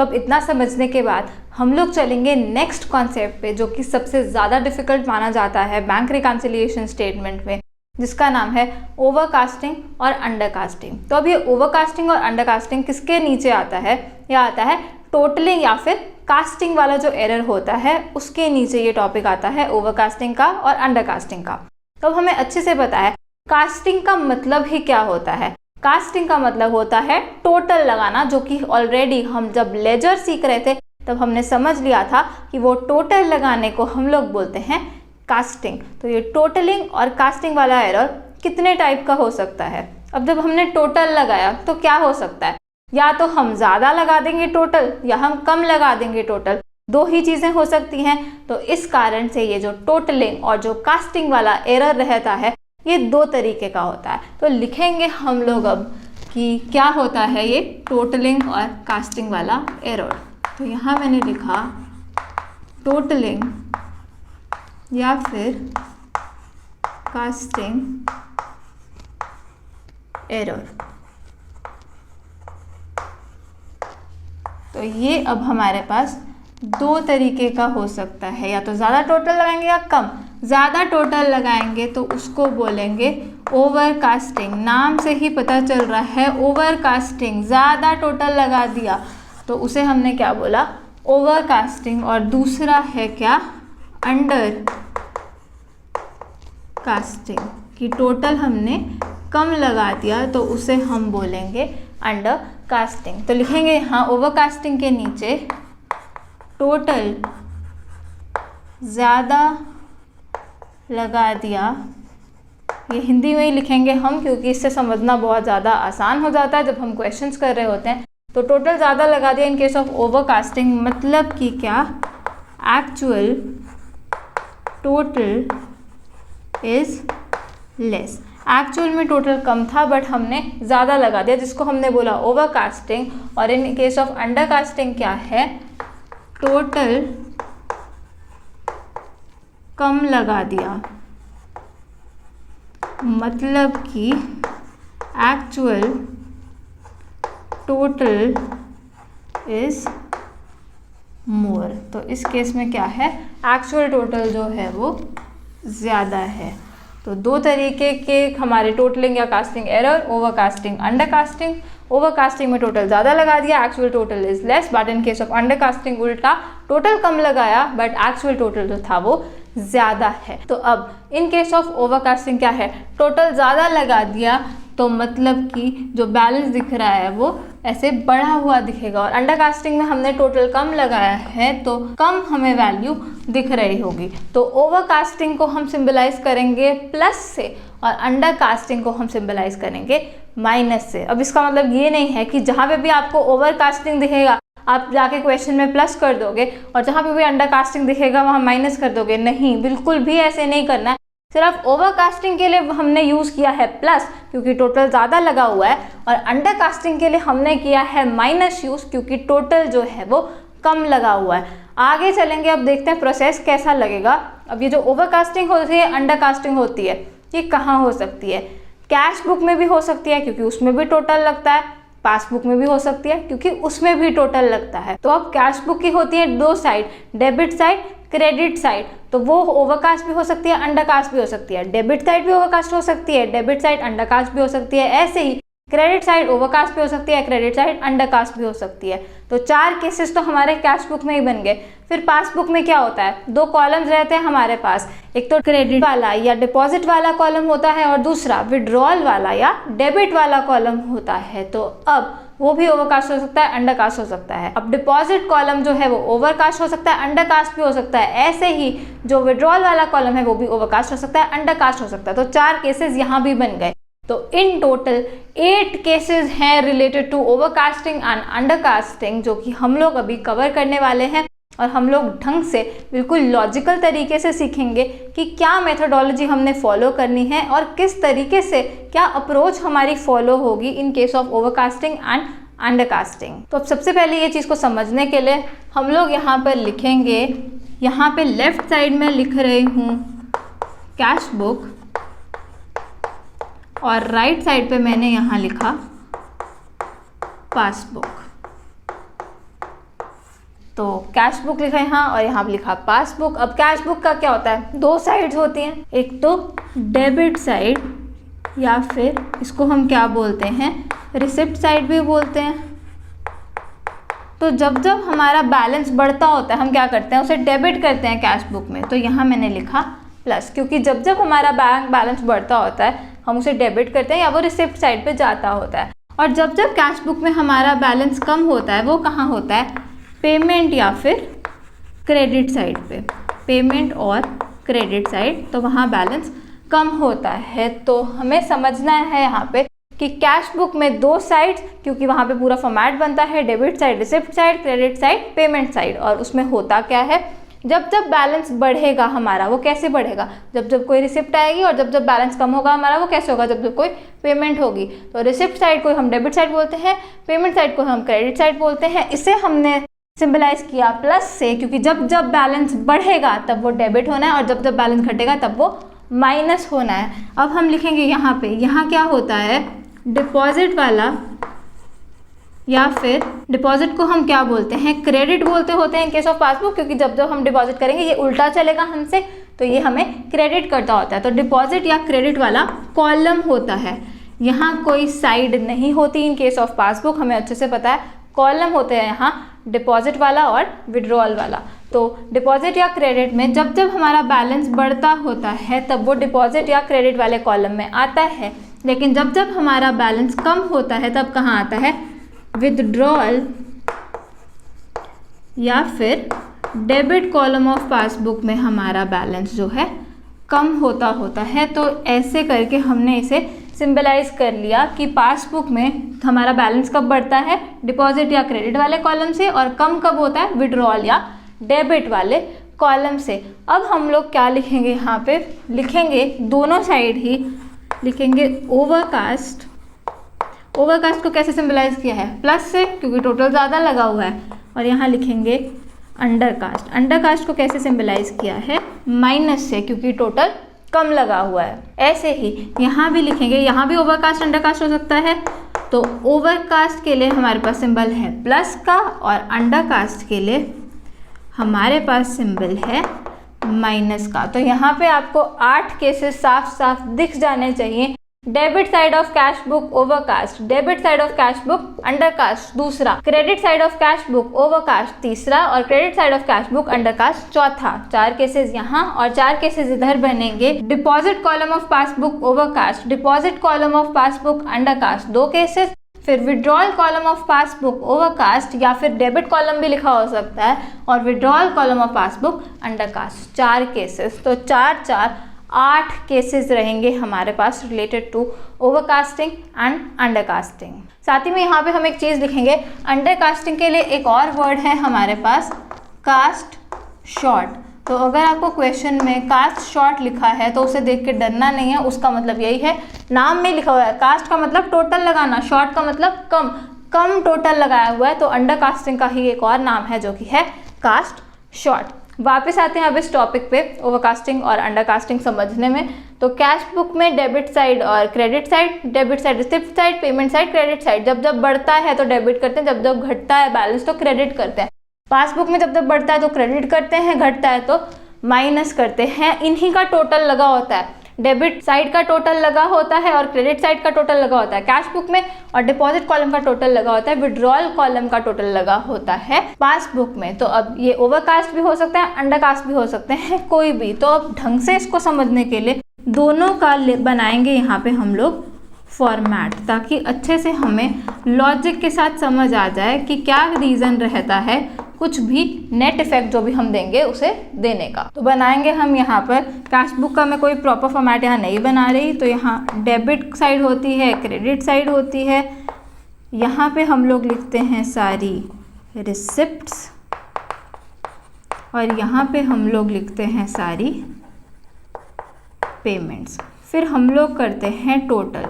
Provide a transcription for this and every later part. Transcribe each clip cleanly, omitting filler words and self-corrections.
तो अब इतना समझने के बाद हम लोग चलेंगे नेक्स्ट कॉन्सेप्ट पे, जो कि सबसे ज़्यादा डिफिकल्ट माना जाता है बैंक रिकन्सिलिएशन स्टेटमेंट में, जिसका नाम है ओवरकास्टिंग और अंडरकास्टिंग। तो अब ये ओवरकास्टिंग और अंडरकास्टिंग किसके नीचे आता है? यह आता है टोटलिंग या फिर कास्टिंग वाला जो एरर होता है उसके नीचे ये टॉपिक आता है, ओवरकास्टिंग का और अंडरकास्टिंग का। तो अब हमें अच्छे से पता है कास्टिंग का मतलब ही क्या होता है। कास्टिंग का मतलब होता है टोटल लगाना, जो कि ऑलरेडी हम जब लेजर सीख रहे थे तब हमने समझ लिया था कि वो टोटल लगाने को हम लोग बोलते हैं कास्टिंग। तो ये टोटलिंग और कास्टिंग वाला एरर कितने टाइप का हो सकता है? अब जब हमने टोटल लगाया तो क्या हो सकता है? या तो हम ज़्यादा लगा देंगे टोटल या हम कम लगा देंगे टोटल, दो ही चीज़ें हो सकती हैं। तो इस कारण से ये जो टोटलिंग और जो कास्टिंग वाला एरर रहता है ये दो तरीके का होता है। तो लिखेंगे हम लोग अब कि क्या होता है ये टोटलिंग और कास्टिंग वाला एरर। तो यहाँ मैंने लिखा टोटलिंग या फिर कास्टिंग एरर। तो ये अब हमारे पास दो तरीके का हो सकता है, या तो ज़्यादा टोटल लगाएंगे या कम। ज़्यादा टोटल लगाएंगे तो उसको बोलेंगे ओवरकास्टिंग। नाम से ही पता चल रहा है ओवरकास्टिंग, ज़्यादा टोटल लगा दिया तो उसे हमने क्या बोला? ओवरकास्टिंग। और दूसरा है क्या? अंडर कास्टिंग, कि टोटल हमने कम लगा दिया तो उसे हम बोलेंगे अंडर कास्टिंग। तो लिखेंगे यहाँ ओवरकास्टिंग के नीचे टोटल ज़्यादा लगा दिया। ये हिंदी में ही लिखेंगे हम, क्योंकि इससे समझना बहुत ज़्यादा आसान हो जाता है जब हम क्वेश्चंस कर रहे होते हैं। तो टोटल ज़्यादा लगा दिया इन केस ऑफ ओवरकास्टिंग, मतलब कि क्या? Actual total is less. Actual में टोटल कम था बट हमने ज़्यादा लगा दिया, जिसको हमने बोला ओवरकास्टिंग। और इन केस ऑफ अंडरकास्टिंग क्या है? टोटल कम लगा दिया, मतलब कि एक्चुअल टोटल इज मोर। तो इस केस में क्या है? एक्चुअल टोटल जो है वो ज़्यादा है। तो दो तरीके के हमारे टोटलिंग या casting error, overcasting, undercasting. Overcasting में टोटल ज़्यादा लगा दिया, actual total is less, but in case of undercasting उल्टा, टोटल कम लगाया बट एक्चुअल टोटल जो था वो ज़्यादा है। तो अब इन केस ऑफ ओवरकास्टिंग क्या है? टोटल ज़्यादा लगा दिया तो मतलब कि जो बैलेंस दिख रहा है वो ऐसे बढ़ा हुआ दिखेगा, और अंडरकास्टिंग में हमने टोटल कम लगाया है तो कम हमें वैल्यू दिख रही होगी। तो ओवरकास्टिंग को हम सिंबलाइज करेंगे प्लस से और अंडरकास्टिंग को हम सिंबलाइज करेंगे माइनस से। अब इसका मतलब ये नहीं है कि जहाँ पे भी आपको ओवरकास्टिंग दिखेगा आप जाके क्वेश्चन में प्लस कर दोगे और जहाँ पे भी अंडरकास्टिंग दिखेगा वहाँ माइनस कर दोगे। नहीं, बिल्कुल भी ऐसे नहीं करना है। सिर्फ ओवरकास्टिंग के लिए हमने यूज़ किया है प्लस, क्योंकि टोटल ज़्यादा लगा हुआ है, और अंडरकास्टिंग के लिए हमने किया है माइनस यूज़, क्योंकि टोटल जो है वो कम लगा हुआ है। आगे चलेंगे, अब देखते हैं प्रोसेस कैसा लगेगा। अब ये जो ओवरकास्टिंग होती है, अंडरकास्टिंग होती है, ये कहाँ हो सकती है? कैश बुक में भी हो सकती है क्योंकि उसमें भी टोटल लगता है, पासबुक में भी हो सकती है क्योंकि उसमें भी टोटल लगता है। तो अब कैश बुक की होती है दो side, debit side, credit side. तो वो ओवरकास्ट भी हो सकती है, अंडरकास्ट भी हो सकती है। डेबिट साइड भी ओवरकास्ट हो सकती है, डेबिट साइड अंडरकास्ट भी हो सकती है। ऐसे ही क्रेडिट साइड ओवरकास्ट भी हो सकती है, क्रेडिट साइड अंडरकास्ट भी हो सकती है। तो चार केसेस तो हमारे कैश बुक में ही बन गए। फिर पासबुक में क्या होता है? दो कॉलम्स रहते हैं हमारे पास, एक तो क्रेडिट वाला या डिपॉजिट वाला कॉलम होता है और दूसरा विड्रॉल वाला या डेबिट वाला कॉलम होता है। तो अब वो भी ओवरकास्ट हो सकता है, अंडरकास्ट हो सकता है। अब डिपॉजिट कॉलम जो है वो ओवरकास्ट हो सकता है, अंडरकास्ट भी हो सकता है। ऐसे ही जो विड्रॉल वाला कॉलम है वो भी ओवरकास्ट हो सकता है, अंडरकास्ट हो सकता है। तो चार केसेस यहाँ भी बन गए। तो इन टोटल 8 केसेस हैं related to overcasting and undercasting, जो कि हम लोग अभी कवर करने वाले हैं। और हम लोग ढंग से बिल्कुल लॉजिकल तरीके से सीखेंगे कि क्या मेथोडोलॉजी हमने फॉलो करनी है और किस तरीके से क्या अप्रोच हमारी फॉलो होगी in case of overcasting and undercasting. तो अब सबसे पहले ये चीज़ को समझने के लिए हम लोग यहाँ पर लिखेंगे, यहाँ पे लेफ्ट साइड में लिख रही हूँ कैश बुक और राइट साइड पे मैंने यहाँ लिखा पासबुक। तो कैश बुक लिखा यहाँ और यहाँ पे लिखा पासबुक। अब कैश बुक का क्या होता है, दो साइड्स होती हैं, एक तो डेबिट साइड या फिर इसको हम क्या बोलते हैं, रिसिप्ट साइड भी बोलते हैं। तो जब जब हमारा बैलेंस बढ़ता होता है हम क्या करते हैं, उसे डेबिट करते हैं कैश बुक में। तो यहाँ मैंने लिखा प्लस, क्योंकि जब जब हमारा बैंक बैलेंस बढ़ता होता है हम उसे डेबिट करते हैं या वो रिसिप्ट साइड पे जाता होता है। और जब जब कैश बुक में हमारा बैलेंस कम होता है वो कहाँ होता है, पेमेंट या फिर क्रेडिट साइड पे, पेमेंट और क्रेडिट साइड, तो वहाँ बैलेंस कम होता है। तो हमें समझना है यहाँ पे कि कैश बुक में दो साइड्स, क्योंकि वहाँ पे पूरा फॉर्मेट बनता है, debit side, receipt side, credit side, payment side. और उसमें होता क्या है, जब जब बैलेंस बढ़ेगा हमारा वो कैसे बढ़ेगा, जब जब कोई रिसिप्ट आएगी, और जब जब बैलेंस कम होगा हमारा वो कैसे होगा, जब जब कोई पेमेंट होगी। तो रिसिप्ट साइड को हम डेबिट साइड बोलते हैं, पेमेंट साइड को हम क्रेडिट साइड बोलते हैं। इसे हमने सिंबलाइज किया प्लस से, क्योंकि जब जब बैलेंस बढ़ेगा तब वो डेबिट होना है और जब जब बैलेंस घटेगा तब वो माइनस होना है। अब हम लिखेंगे यहाँ पे, यहाँ क्या होता है, डिपॉजिट वाला या फिर डिपॉजिट को हम क्या बोलते हैं, क्रेडिट बोलते होते हैं इन केस ऑफ पासबुक, क्योंकि जब जब हम डिपॉजिट करेंगे ये उल्टा चलेगा हमसे, तो ये हमें क्रेडिट करता होता है। तो डिपॉजिट या क्रेडिट वाला कॉलम होता है, यहाँ कोई साइड नहीं होती इन केस ऑफ पासबुक, हमें अच्छे से पता है। कॉलम होते हैं यहाँ डिपॉजिट वाला और विड्रॉल वाला। तो डिपॉजिट या क्रेडिट में जब जब हमारा बैलेंस बढ़ता होता है तब वो डिपॉजिट या क्रेडिट वाले कॉलम में आता है, लेकिन जब जब हमारा बैलेंस कम होता है तब कहाँ आता है, विथड्रॉल या फिर डेबिट कॉलम ऑफ पासबुक में हमारा बैलेंस जो है कम होता है। तो ऐसे करके हमने इसे सिंबलाइज कर लिया कि पासबुक में हमारा बैलेंस कब बढ़ता है, डिपॉजिट या क्रेडिट वाले कॉलम से, और कम कब होता है, विड्रॉल या डेबिट वाले कॉलम से। अब हम लोग क्या लिखेंगे, यहाँ पे लिखेंगे दोनों साइड ही लिखेंगे ओवरकास्ट। ओवरकास्ट को कैसे सिंबलाइज किया है, प्लस से, क्योंकि टोटल ज़्यादा लगा हुआ है। और यहाँ लिखेंगे अंडरकास्ट। अंडरकास्ट को कैसे सिंबलाइज किया है, माइनस से, क्योंकि टोटल कम लगा हुआ है। ऐसे ही यहाँ भी लिखेंगे, यहाँ भी ओवरकास्ट अंडरकास्ट हो सकता है। तो ओवरकास्ट के लिए हमारे पास सिंबल है प्लस का, और अंडरकास्ट के लिए हमारे पास सिंबल है माइनस का। तो यहाँ पे आपको 8 केसेस साफ साफ दिख जाने चाहिए। Debit side of cash book overcast, debit side of cash book undercast दूसरा, credit side of cash book overcast तीसरा, और credit side of cash book undercast चौथा। 4 केसेस यहाँ और 4 केसेस इधर बनेंगे। Deposit column of passbook overcast, deposit column of passbook undercast 2 cases, फिर withdrawal column of passbook overcast, या फिर डेबिट कॉलम भी लिखा हो सकता है, और withdrawal column of passbook undercast 4 cases. तो 4 4 8 केसेस रहेंगे हमारे पास related to overcasting and undercasting. साथ ही में यहाँ पे हम एक चीज़ लिखेंगे, अंडरकास्टिंग के लिए एक और वर्ड है हमारे पास, कास्ट शॉर्ट। तो अगर आपको क्वेश्चन में कास्ट शॉर्ट लिखा है तो उसे देख के डरना नहीं है, उसका मतलब यही है, नाम में लिखा हुआ है कास्ट का मतलब टोटल लगाना, शॉर्ट का मतलब कम टोटल लगाया हुआ है। तो अंडरकास्टिंग का ही एक और नाम है जो कि है कास्ट शॉर्ट। वापस आते हैं अब इस टॉपिक पे, ओवरकास्टिंग और अंडरकास्टिंग समझने में। तो कैश बुक में डेबिट साइड और credit side, debit side receipt side, payment side credit side. जब जब बढ़ता है तो डेबिट करते हैं, जब जब घटता है बैलेंस तो क्रेडिट करते हैं। पासबुक में जब जब बढ़ता है तो क्रेडिट करते हैं, घटता है तो माइनस करते हैं। इन्हीं का टोटल लगा होता है, डेबिट साइड का टोटल लगा होता है और क्रेडिट साइड का टोटल लगा होता है कैश बुक में, और डिपॉजिट कॉलम का टोटल लगा होता है, विड्रॉल कॉलम का टोटल लगा होता है पासबुक में। तो अब ये ओवरकास्ट भी हो सकता है, अंडरकास्ट भी हो सकते हैं, कोई भी। तो अब ढंग से इसको समझने के लिए दोनों का बनाएंगे यहाँ पे हम लोग फॉर्मेट, ताकि अच्छे से हमें लॉजिक के साथ समझ आ जाए कि क्या रीज़न रहता है कुछ भी नेट इफेक्ट जो भी हम देंगे उसे देने का। तो बनाएंगे हम यहाँ पर, कैश बुक का मैं कोई प्रॉपर फॉर्मेट यहाँ नहीं बना रही। तो यहाँ डेबिट साइड होती है, क्रेडिट साइड होती है, यहाँ पे हम लोग लिखते हैं सारी रिसिप्ट्स, और यहाँ पे हम लोग लिखते हैं सारी पेमेंट्स। फिर हम लोग करते हैं टोटल,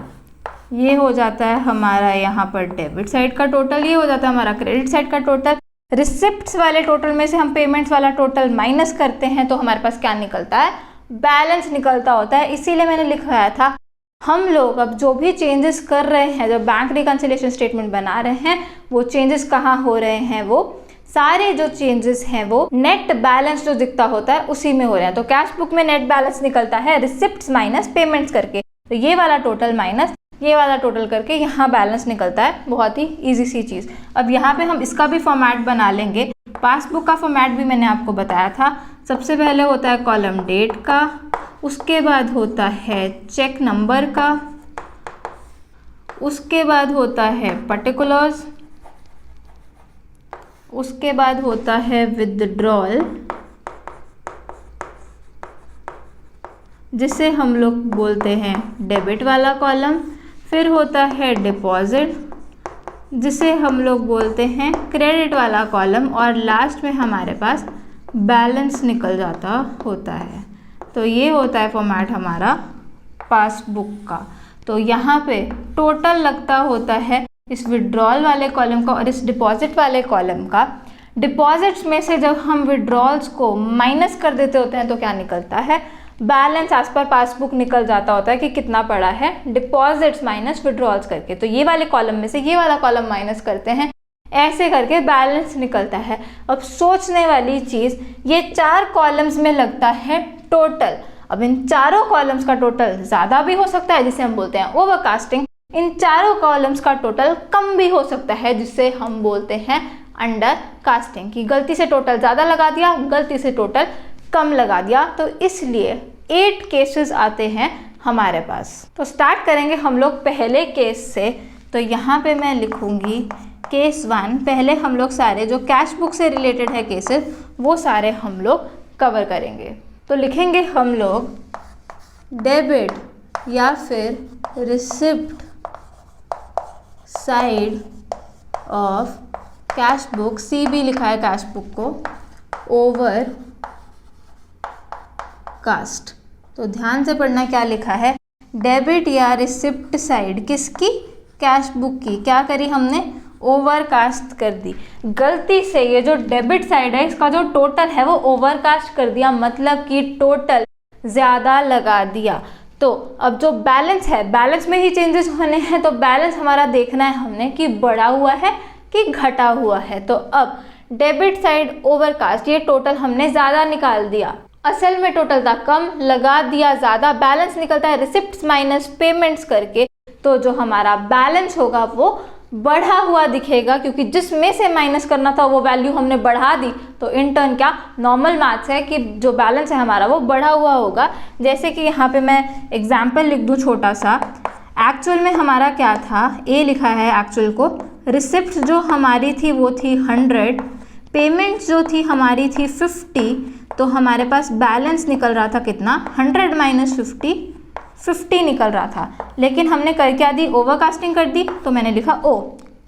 ये हो जाता है हमारा यहाँ पर डेबिट साइड का टोटल, ये हो जाता है हमारा क्रेडिट साइड का टोटल। रिसिप्ट्स वाले टोटल में से हम पेमेंट्स वाला टोटल माइनस करते हैं तो हमारे पास क्या निकलता है, बैलेंस निकलता होता है। इसीलिए मैंने लिखवाया था हम लोग अब जो भी चेंजेस कर रहे हैं, जो बैंक रिकन्सिलिएशन स्टेटमेंट बना रहे हैं, वो चेंजेस कहाँ हो रहे हैं, वो सारे जो चेंजेस हैं वो नेट बैलेंस जो दिखता होता है उसी में हो रहे हैं। तो कैश बुक में नेट बैलेंस निकलता है रिसिप्ट्स माइनस पेमेंट्स करके, तो ये वाला टोटल माइनस ये वाला टोटल करके यहाँ बैलेंस निकलता है। बहुत ही इजी सी चीज़। अब यहाँ पे हम इसका भी फॉर्मेट बना लेंगे। पासबुक का फॉर्मेट भी मैंने आपको बताया था। सबसे पहले होता है कॉलम डेट का, उसके बाद होता है चेक नंबर का, उसके बाद होता है पर्टिकुलर्स, उसके बाद होता है विथड्रॉल, जिसे हम लोग बोलते हैं डेबिट वाला कॉलम। फिर होता है डिपॉजिट, जिसे हम लोग बोलते हैं क्रेडिट वाला कॉलम, और लास्ट में हमारे पास बैलेंस निकल जाता होता है। तो ये होता है फॉर्मेट हमारा पासबुक का। तो यहाँ पे टोटल लगता होता है इस विड्रॉल वाले कॉलम का और इस डिपॉजिट वाले कॉलम का। डिपॉजिट्स में से जब हम विड्रॉल्स को माइनस कर देते होते हैं तो क्या निकलता है, बैलेंस एज पर पासबुक निकल जाता होता है कि कितना पड़ा है डिपॉजिट्स माइनस विड्रॉल्स करके। तो ये वाले कॉलम में से ये वाला कॉलम माइनस करते हैं, ऐसे करके बैलेंस निकलता है। अब सोचने वाली चीज़, ये 4 कॉलम्स में लगता है टोटल। अब इन चारों कॉलम्स का टोटल ज़्यादा भी हो सकता है जिसे हम बोलते हैं ओवरकास्टिंग, इन चारों कॉलम्स का टोटल कम भी हो सकता है जिसे हम बोलते हैं अंडर कास्टिंग, की गलती से टोटल ज़्यादा लगा दिया, गलती से टोटल कम लगा दिया। तो इसलिए 8 केसेस आते हैं हमारे पास। तो स्टार्ट करेंगे हम लोग पहले केस से। तो यहाँ पे मैं लिखूँगी केस 1। पहले हम लोग सारे जो कैश बुक से रिलेटेड है केसेस वो सारे हम लोग कवर करेंगे। तो लिखेंगे हम लोग डेबिट या फिर receipt side of cash book, CB लिखा है कैश बुक को, ओवर कास्ट। तो ध्यान से पढ़ना क्या लिखा है, डेबिट या रिसिप्ट साइड किसकी, कैश बुक की, क्या करी हमने, ओवरकास्ट कर दी। गलती से ये जो डेबिट साइड है इसका जो टोटल है वो ओवरकास्ट कर दिया, मतलब कि टोटल ज़्यादा लगा दिया। तो अब जो बैलेंस है, बैलेंस में ही चेंजेस होने हैं, तो बैलेंस हमारा देखना है हमने कि बढ़ा हुआ है कि घटा हुआ है। तो अब डेबिट साइड ओवरकास्ट, ये टोटल हमने ज़्यादा निकाल दिया, असल में टोटल था कम, लगा दिया ज़्यादा, बैलेंस निकलता है रिसिप्ट्स माइनस पेमेंट्स करके। तो जो हमारा बैलेंस होगा वो बढ़ा हुआ दिखेगा, क्योंकि जिसमें से माइनस करना था वो वैल्यू हमने बढ़ा दी। तो इन टर्न क्या नॉर्मल मैथ्स है कि जो बैलेंस है हमारा वो बढ़ा हुआ होगा। जैसे कि यहाँ पे मैं एग्जाम्पल लिख दूँ छोटा सा। एक्चुअल में हमारा क्या था, ए लिखा है एक्चुअल को, रिसिप्ट जो हमारी थी वो थी 100, पेमेंट्स जो थी हमारी थी 50। तो हमारे पास बैलेंस निकल रहा था कितना, 100 माइनस 50 निकल रहा था। लेकिन हमने कर क्या दी, ओवरकास्टिंग कर दी। तो मैंने लिखा ओ,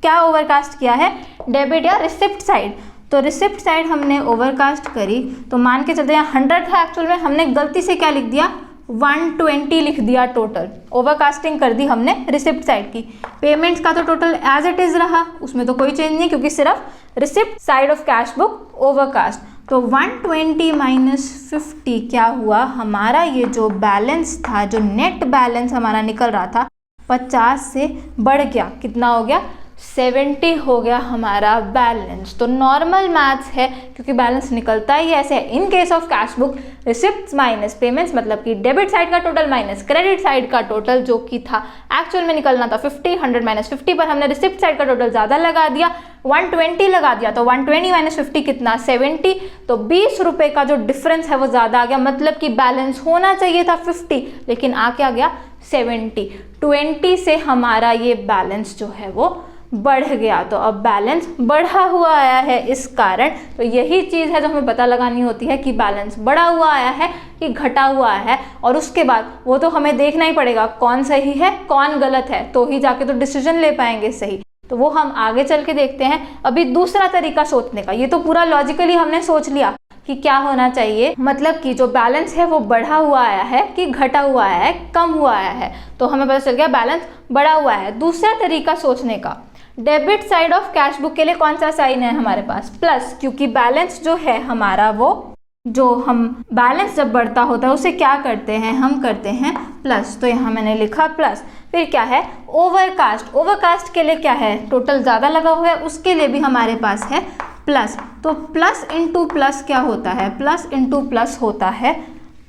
क्या ओवरकास्ट किया है, डेबिट या रिसिप्ट साइड। तो रिसिप्ट साइड हमने ओवरकास्ट करी, तो मान के चलते हैं 100 था एक्चुअल में, हमने गलती से क्या लिख दिया, 120 लिख दिया टोटल, ओवरकास्टिंग कर दी हमने रिसिप्ट साइड की। पेमेंट्स का तो टोटल एज इट इज़ रहा, उसमें तो कोई चेंज नहीं, क्योंकि सिर्फ receipt side of cash book overcast. तो 120 माइनस 50 क्या हुआ, हमारा ये जो बैलेंस था, जो नेट बैलेंस हमारा निकल रहा था 50 से बढ़ गया, कितना हो गया, 70 हो गया हमारा बैलेंस। तो नॉर्मल मैथ्स है, क्योंकि बैलेंस निकलता ही ऐसे है। In case of cash book receipts minus payments, मतलब कि डेबिट साइड का टोटल माइनस क्रेडिट साइड का टोटल, जो कि था एक्चुअल में निकलना था 50, 100 माइनस 50 पर हमने रिसिप्ट साइड का टोटल ज़्यादा लगा दिया, 120 लगा दिया। तो 120 माइनस 50 कितना, 70। तो 20 रुपये का जो डिफरेंस है वो ज़्यादा आ गया, मतलब कि बैलेंस होना चाहिए था 50, लेकिन आ क्या गया 70। 20 से हमारा ये बैलेंस जो है वो बढ़ गया। तो अब बैलेंस बढ़ा हुआ आया है इस कारण। तो यही चीज़ है जो हमें पता लगानी होती है कि बैलेंस बढ़ा हुआ आया है कि घटा हुआ है। और उसके बाद वो तो हमें देखना ही पड़ेगा कौन सही है कौन गलत है, तो ही जाके तो डिसीजन ले पाएंगे सही। तो वो हम आगे चल के देखते हैं। अभी दूसरा तरीका सोचने का, ये तो पूरा लॉजिकली हमने सोच लिया कि क्या होना चाहिए, मतलब कि जो बैलेंस है वो बढ़ा हुआ आया है कि घटा हुआ आया है, कम हुआ आया है। तो हमें पता चल गया बैलेंस बढ़ा हुआ है। दूसरा तरीका सोचने का, debit side of cash book के लिए कौन सा साइन है हमारे पास, प्लस, क्योंकि बैलेंस जो है हमारा वो, जो हम बैलेंस जब बढ़ता होता है उसे क्या करते हैं, हम करते हैं प्लस। तो यहाँ मैंने लिखा प्लस। फिर क्या है, ओवरकास्ट। ओवरकास्ट के लिए क्या है, टोटल ज़्यादा लगा हुआ है, उसके लिए भी हमारे पास है प्लस, तो प्लस इंटू प्लस क्या होता है, प्लस इंटू प्लस होता है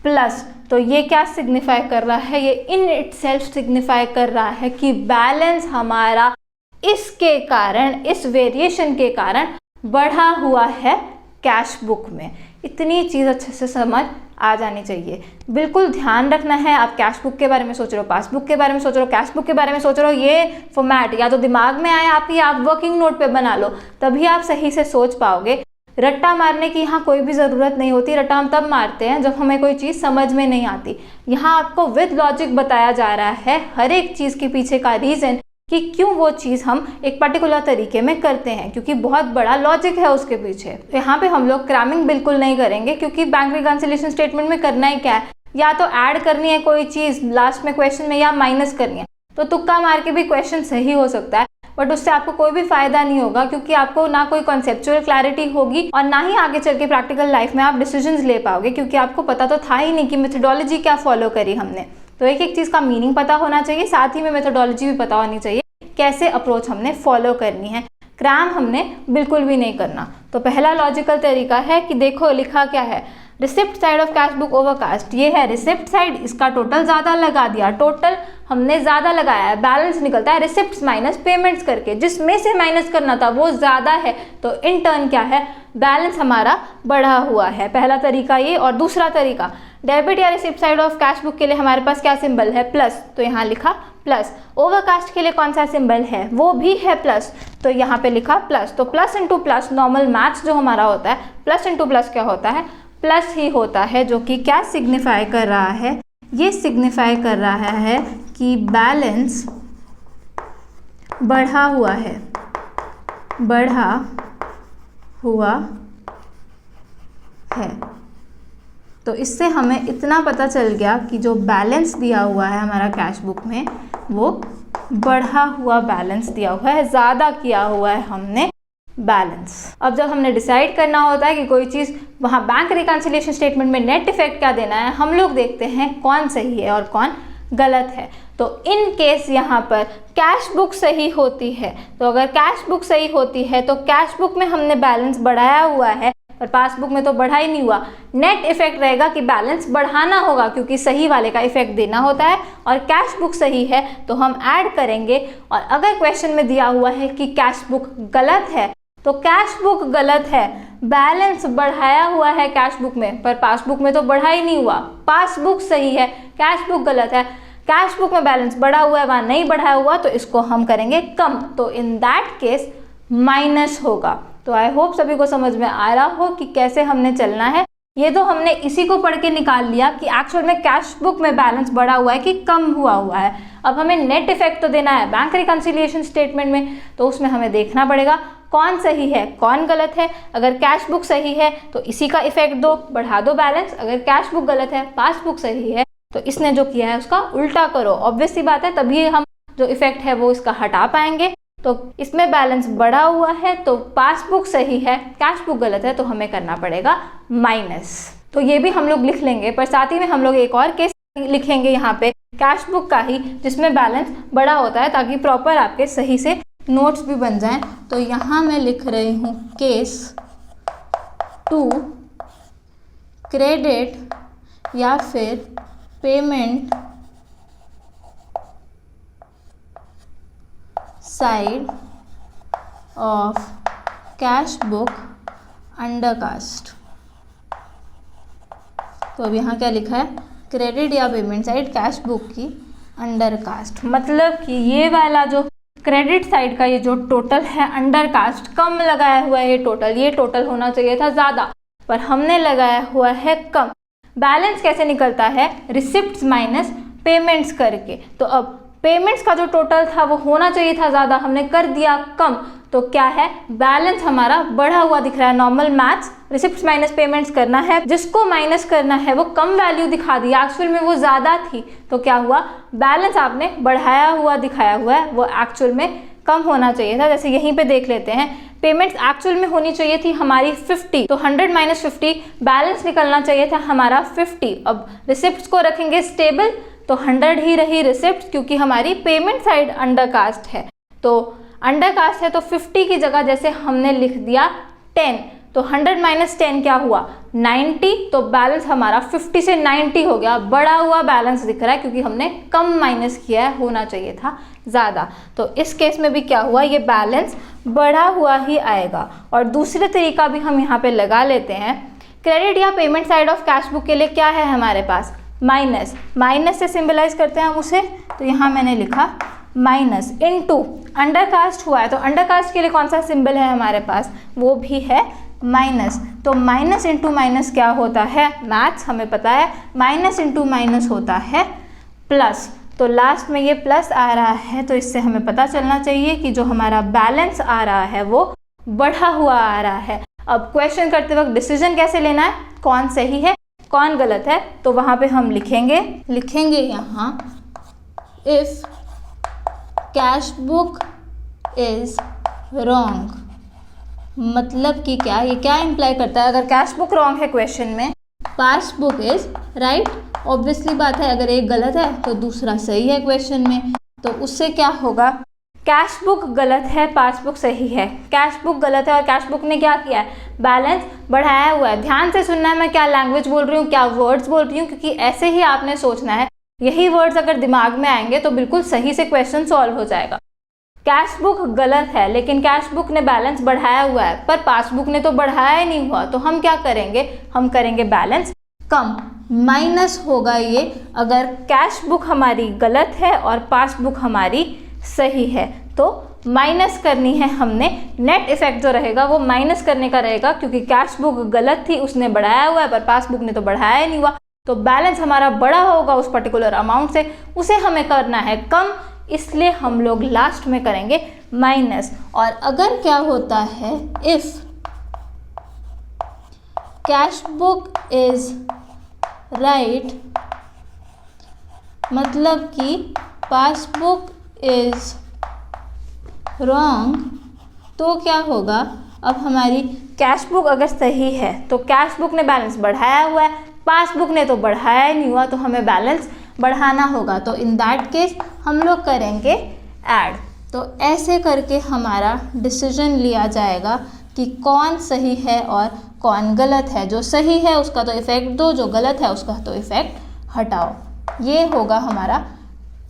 प्लस। तो ये क्या सिग्निफाई कर रहा है, ये इन इटसेल्फ सिग्निफाई कर रहा है कि बैलेंस हमारा इसके कारण, इस वेरिएशन के कारण बढ़ा हुआ है कैश बुक में। इतनी चीज़ अच्छे से समझ आ जानी चाहिए। बिल्कुल ध्यान रखना है, आप कैश बुक के बारे में सोच रहे हो, पासबुक के बारे में सोच रहे हो, कैश बुक के बारे में सोच रहे हो, ये फॉर्मेट या तो दिमाग में आए आपकी, आप वर्किंग नोट पे बना लो, तभी आप सही से सोच पाओगे। रट्टा मारने की यहाँ कोई भी ज़रूरत नहीं होती। रट्टा हम तब मारते हैं जब हमें कोई चीज़ समझ में नहीं आती। यहाँ आपको विद लॉजिक बताया जा रहा है हर एक चीज़ के पीछे का रीज़न कि क्यों वो चीज़ हम एक पर्टिकुलर तरीके में करते हैं, क्योंकि बहुत बड़ा लॉजिक है उसके पीछे। तो यहाँ पे हम लोग क्रैमिंग बिल्कुल नहीं करेंगे, क्योंकि बैंक रिकन्सिलिएशन स्टेटमेंट में करना ही क्या है, या तो ऐड करनी है कोई चीज़ लास्ट में क्वेश्चन में, या माइनस करनी है। तो तुक्का मार के भी क्वेश्चन सही हो सकता है, बट उससे आपको कोई भी फायदा नहीं होगा, क्योंकि आपको ना कोई कॉन्सेप्चुअल क्लैरिटी होगी और ना ही आगे चल के प्रैक्टिकल लाइफ में आप डिसीजंस ले पाओगे, क्योंकि आपको पता तो था ही नहीं कि मेथोडोलॉजी क्या फॉलो करी हमने। तो एक एक चीज़ का मीनिंग पता होना चाहिए, साथ ही में मेथोडोलॉजी भी पता होनी चाहिए, कैसे अप्रोच हमने फॉलो करनी है। क्रैम हमने बिल्कुल भी नहीं करना। तो पहला लॉजिकल तरीका है कि देखो लिखा क्या है, receipt side of cash book overcast. ये है रिसिप्ट साइड, इसका टोटल ज़्यादा लगा दिया, टोटल हमने ज़्यादा लगाया है, बैलेंस निकलता है रिसिप्ट्स माइनस पेमेंट्स करके, जिसमें से माइनस करना था वो ज़्यादा है, तो इन टर्न क्या है, बैलेंस हमारा बढ़ा हुआ है। पहला तरीका ये। और दूसरा तरीका, डेबिट या receipt side of cash book के लिए हमारे पास क्या सिंबल है, प्लस, तो यहाँ लिखा प्लस। ओवरकास्ट के लिए कौन सा सिंबल है, वो भी है प्लस, तो यहाँ पे लिखा प्लस। तो plus into plus, normal maths जो हमारा होता है, प्लस इंटू प्लस क्या होता है, प्लस ही होता है, जो कि क्या सिग्निफाई कर रहा है, ये सिग्निफाई कर रहा है कि बैलेंस बढ़ा हुआ है, बढ़ा हुआ है। तो इससे हमें इतना पता चल गया कि जो बैलेंस दिया हुआ है हमारा कैश बुक में, वो बढ़ा हुआ बैलेंस दिया हुआ है, ज़्यादा किया हुआ है हमने बैलेंस। अब जब हमने डिसाइड करना होता है कि कोई चीज़ वहाँ बैंक रिकन्सिलिएशन स्टेटमेंट में नेट इफेक्ट क्या देना है, हम लोग देखते हैं कौन सही है और कौन गलत है। तो इन केस यहाँ पर कैश बुक सही होती है, तो अगर कैश बुक सही होती है तो कैश बुक में हमने बैलेंस बढ़ाया हुआ है, पर पासबुक में तो बढ़ा ही नहीं हुआ। नेट इफेक्ट रहेगा कि बैलेंस बढ़ाना होगा, क्योंकि सही वाले का इफेक्ट देना होता है, और कैश बुक सही है तो हम ऐड करेंगे। और अगर क्वेश्चन में दिया हुआ है कि कैश बुक गलत है, तो कैश बुक गलत है, बैलेंस बढ़ाया हुआ है कैश बुक में, पर पासबुक में तो बढ़ा ही नहीं हुआ। पासबुक सही है, कैश बुक गलत है, कैश बुक में बैलेंस बढ़ा हुआ है, वहाँ नहीं बढ़ाया हुआ, तो इसको हम करेंगे कम, तो इन दैट केस माइनस होगा। तो आई होप सभी को समझ में आ रहा हो कि कैसे हमने चलना है। ये तो हमने इसी को पढ़ के निकाल लिया कि एक्चुअल में कैश बुक में बैलेंस बढ़ा हुआ है कि कम हुआ है। अब हमें नेट इफेक्ट तो देना है बैंक रिकन्सिलिएशन स्टेटमेंट में, तो उसमें हमें देखना पड़ेगा कौन सही है कौन गलत है। अगर कैश बुक सही है तो इसी का इफेक्ट दो, बढ़ा दो बैलेंस। अगर कैश बुक गलत है, पासबुक सही है, तो इसने जो किया है उसका उल्टा करो। ऑब्वियस सी बात है, तभी हम जो इफेक्ट है वो इसका हटा पाएंगे। तो इसमें बैलेंस बढ़ा हुआ है तो पासबुक सही है, कैश बुक गलत है तो हमें करना पड़ेगा माइनस। तो ये भी हम लोग लिख लेंगे, पर साथ ही में हम लोग एक और केस लिखेंगे यहाँ पे कैश बुक का ही, जिसमें बैलेंस बड़ा होता है, ताकि प्रॉपर आपके सही से नोट्स भी बन जाएं। तो यहाँ मैं लिख रही हूँ केस 2 क्रेडिट या फिर payment side of cash book undercast. तो अब यहाँ क्या लिखा है, क्रेडिट या पेमेंट साइड कैश बुक की अंडर कास्ट। मतलब कि ये वाला जो क्रेडिट साइड का ये जो टोटल है अंडर कास्ट, कम लगाया हुआ है ये टोटल होना चाहिए था ज़्यादा, पर हमने लगाया हुआ है कम। बैलेंस कैसे निकलता है, रिसिप्ट्स माइनस पेमेंट्स करके। तो अब पेमेंट्स का जो टोटल था वो होना चाहिए था ज़्यादा, हमने कर दिया कम, तो क्या है, बैलेंस हमारा बढ़ा हुआ दिख रहा है। Normal maths, receipts minus payments करना है, जिसको माइनस करना है वो कम वैल्यू दिखा दी, एक्चुअल में वो ज़्यादा थी, तो क्या हुआ, बैलेंस आपने बढ़ाया हुआ दिखाया हुआ है, वो एक्चुअल में कम होना चाहिए था। जैसे यहीं पे देख लेते हैं, पेमेंट्स एक्चुअल में होनी चाहिए थी हमारी 50, तो 100 माइनस 50, बैलेंस निकलना चाहिए था हमारा 50। अब रिसिप्ट्स को रखेंगे स्टेबल, तो 100 ही रही रिसिप्ट, क्योंकि हमारी पेमेंट साइड अंडर कास्ट है। तो अंडर कास्ट है तो 50 की जगह जैसे हमने लिख दिया 10, तो 100 माइनस 10 क्या हुआ 90, तो बैलेंस हमारा 50 से 90 हो गया, बढ़ा हुआ बैलेंस दिख रहा है क्योंकि हमने कम माइनस किया है, होना चाहिए था ज़्यादा। तो इस केस में भी क्या हुआ, ये बैलेंस बढ़ा हुआ ही आएगा। और दूसरे तरीका भी हम यहाँ पे लगा लेते हैं। क्रेडिट या payment side of cash book के लिए क्या है हमारे पास, माइनस, माइनस से सिंबलाइज करते हैं हम उसे, तो यहाँ मैंने लिखा माइनस इनटू अंडरकास्ट हुआ है, तो अंडरकास्ट के लिए कौन सा सिंबल है हमारे पास, वो भी है माइनस। तो माइनस इंटू माइनस क्या होता है, मैथ्स हमें पता है, माइनस इंटू माइनस होता है प्लस। तो लास्ट में ये प्लस आ रहा है, तो इससे हमें पता चलना चाहिए कि जो हमारा बैलेंस आ रहा है वो बढ़ा हुआ आ रहा है। अब क्वेश्चन करते वक्त डिसीजन कैसे लेना है, कौन सही है कौन गलत है, तो वहाँ पे हम लिखेंगे यहाँ if cash book is wrong, मतलब कि क्या, ये क्या इम्प्लाई करता है, अगर कैश बुक रॉन्ग है क्वेश्चन में, पासबुक इज राइट। ऑब्वियसली बात है, अगर एक गलत है तो दूसरा सही है क्वेश्चन में, तो उससे क्या होगा, कैश बुक गलत है पासबुक सही है। कैश बुक गलत है और कैश बुक ने क्या किया है, बैलेंस बढ़ाया हुआ है। ध्यान से सुनना है मैं क्या लैंग्वेज बोल रही हूँ, क्या वर्ड्स बोल रही हूँ, क्योंकि ऐसे ही आपने सोचना है। यही वर्ड्स अगर दिमाग में आएंगे तो बिल्कुल सही से क्वेश्चन सॉल्व हो जाएगा। कैश बुक गलत है लेकिन कैश बुक ने बैलेंस बढ़ाया हुआ है, पर पासबुक ने तो बढ़ाया ही नहीं हुआ, तो हम क्या करेंगे, हम करेंगे बैलेंस कम, माइनस होगा ये अगर कैश बुक हमारी गलत है और पासबुक हमारी सही है, तो माइनस करनी है हमने। नेट इफेक्ट जो रहेगा वो माइनस करने का रहेगा, क्योंकि कैश बुक गलत थी उसने बढ़ाया हुआ है, पर पासबुक ने तो बढ़ाया ही नहीं हुआ, तो बैलेंस हमारा बड़ा होगा उस पर्टिकुलर अमाउंट से, उसे हमें करना है कम, इसलिए हम लोग लास्ट में करेंगे माइनस। और अगर क्या होता है, if cash book is right, मतलब कि पासबुक इज रॉन्ग, तो क्या होगा, अब हमारी कैश बुक अगर सही है तो कैश बुक ने बैलेंस बढ़ाया हुआ है, पासबुक ने तो बढ़ाया ही नहीं हुआ, तो हमें बैलेंस बढ़ाना होगा। तो इन दैट केस हम लोग करेंगे ऐड। तो ऐसे करके हमारा डिसीजन लिया जाएगा कि कौन सही है और कौन गलत है। जो सही है उसका तो इफ़ेक्ट दो, जो गलत है उसका तो इफ़ेक्ट हटाओ। ये होगा हमारा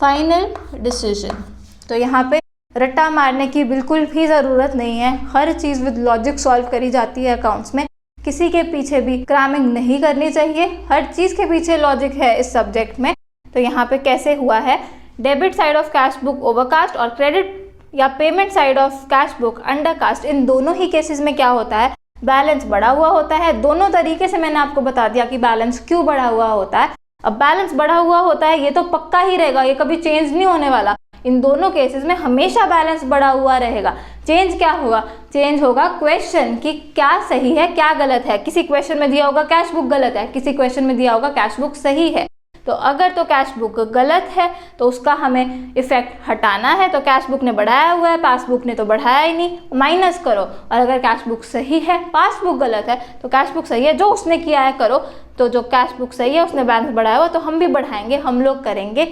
फाइनल डिसीजन। तो यहाँ पे रट्टा मारने की बिल्कुल भी ज़रूरत नहीं है, हर चीज़ विद लॉजिक सॉल्व करी जाती है अकाउंट्स में, किसी के पीछे भी क्रैमिंग नहीं करनी चाहिए, हर चीज़ के पीछे लॉजिक है इस सब्जेक्ट में। तो यहाँ पे कैसे हुआ है, debit side of cash book overcast और क्रेडिट या payment side of cash book undercast, इन दोनों ही केसेस में क्या होता है, बैलेंस बढ़ा हुआ होता है। दोनों तरीके से मैंने आपको बता दिया कि बैलेंस क्यों बढ़ा हुआ होता है। अब बैलेंस बढ़ा हुआ होता है ये तो पक्का ही रहेगा, ये कभी चेंज नहीं होने वाला। इन दोनों केसेस में हमेशा बैलेंस बढ़ा हुआ रहेगा। चेंज क्या होगा, चेंज होगा क्वेश्चन कि क्या सही है क्या गलत है। किसी क्वेश्चन में दिया होगा कैश बुक गलत है, किसी क्वेश्चन में दिया होगा कैश बुक सही है। तो अगर तो कैश बुक गलत है तो उसका हमें इफेक्ट हटाना है, तो कैश बुक ने बढ़ाया हुआ है, पासबुक ने तो बढ़ाया ही नहीं, माइनस करो। और अगर कैश बुक सही है पासबुक गलत है तो कैश बुक सही है, जो उसने किया है करो। तो जो कैश बुक सही है उसने बैलेंस बढ़ाया हुआ तो हम भी बढ़ाएंगे, हम लोग करेंगे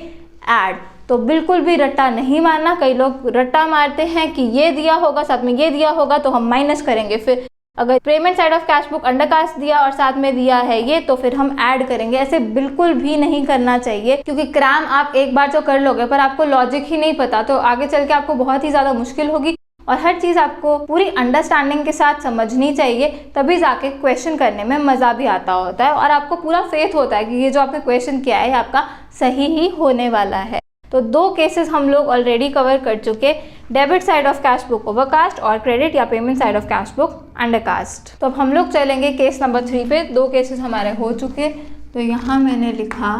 ऐड। तो बिल्कुल भी रट्टा नहीं मारना। कई लोग रट्टा मारते हैं कि ये दिया होगा साथ में ये दिया होगा तो हम माइनस करेंगे, फिर अगर payment side of cash book undercast दिया और साथ में दिया है ये तो फिर हम ऐड करेंगे। ऐसे बिल्कुल भी नहीं करना चाहिए, क्योंकि क्रैम आप एक बार तो कर लोगे पर आपको लॉजिक ही नहीं पता तो आगे चल के आपको बहुत ही ज़्यादा मुश्किल होगी। और हर चीज़ आपको पूरी अंडरस्टैंडिंग के साथ समझनी चाहिए, तभी जाके क्वेश्चन करने में मज़ा भी आता होता है और आपको पूरा फेथ होता है कि ये जो आपने क्वेश्चन किया है आपका सही ही होने वाला है। तो दो केसेस हम लोग ऑलरेडी कवर कर चुके, debit side of cash book overcast और क्रेडिट या payment side of cash book undercast. तो अब हम लोग चलेंगे केस नंबर 3 पे। दो केसेस हमारे हो चुके, तो यहाँ मैंने लिखा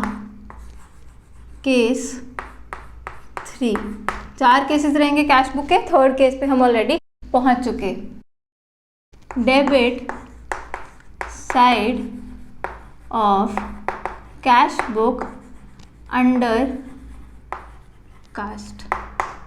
केस 3। 4 केसेस रहेंगे कैश बुक के, थर्ड केस पे हम ऑलरेडी पहुँच चुके। Debit side of cash book undercast.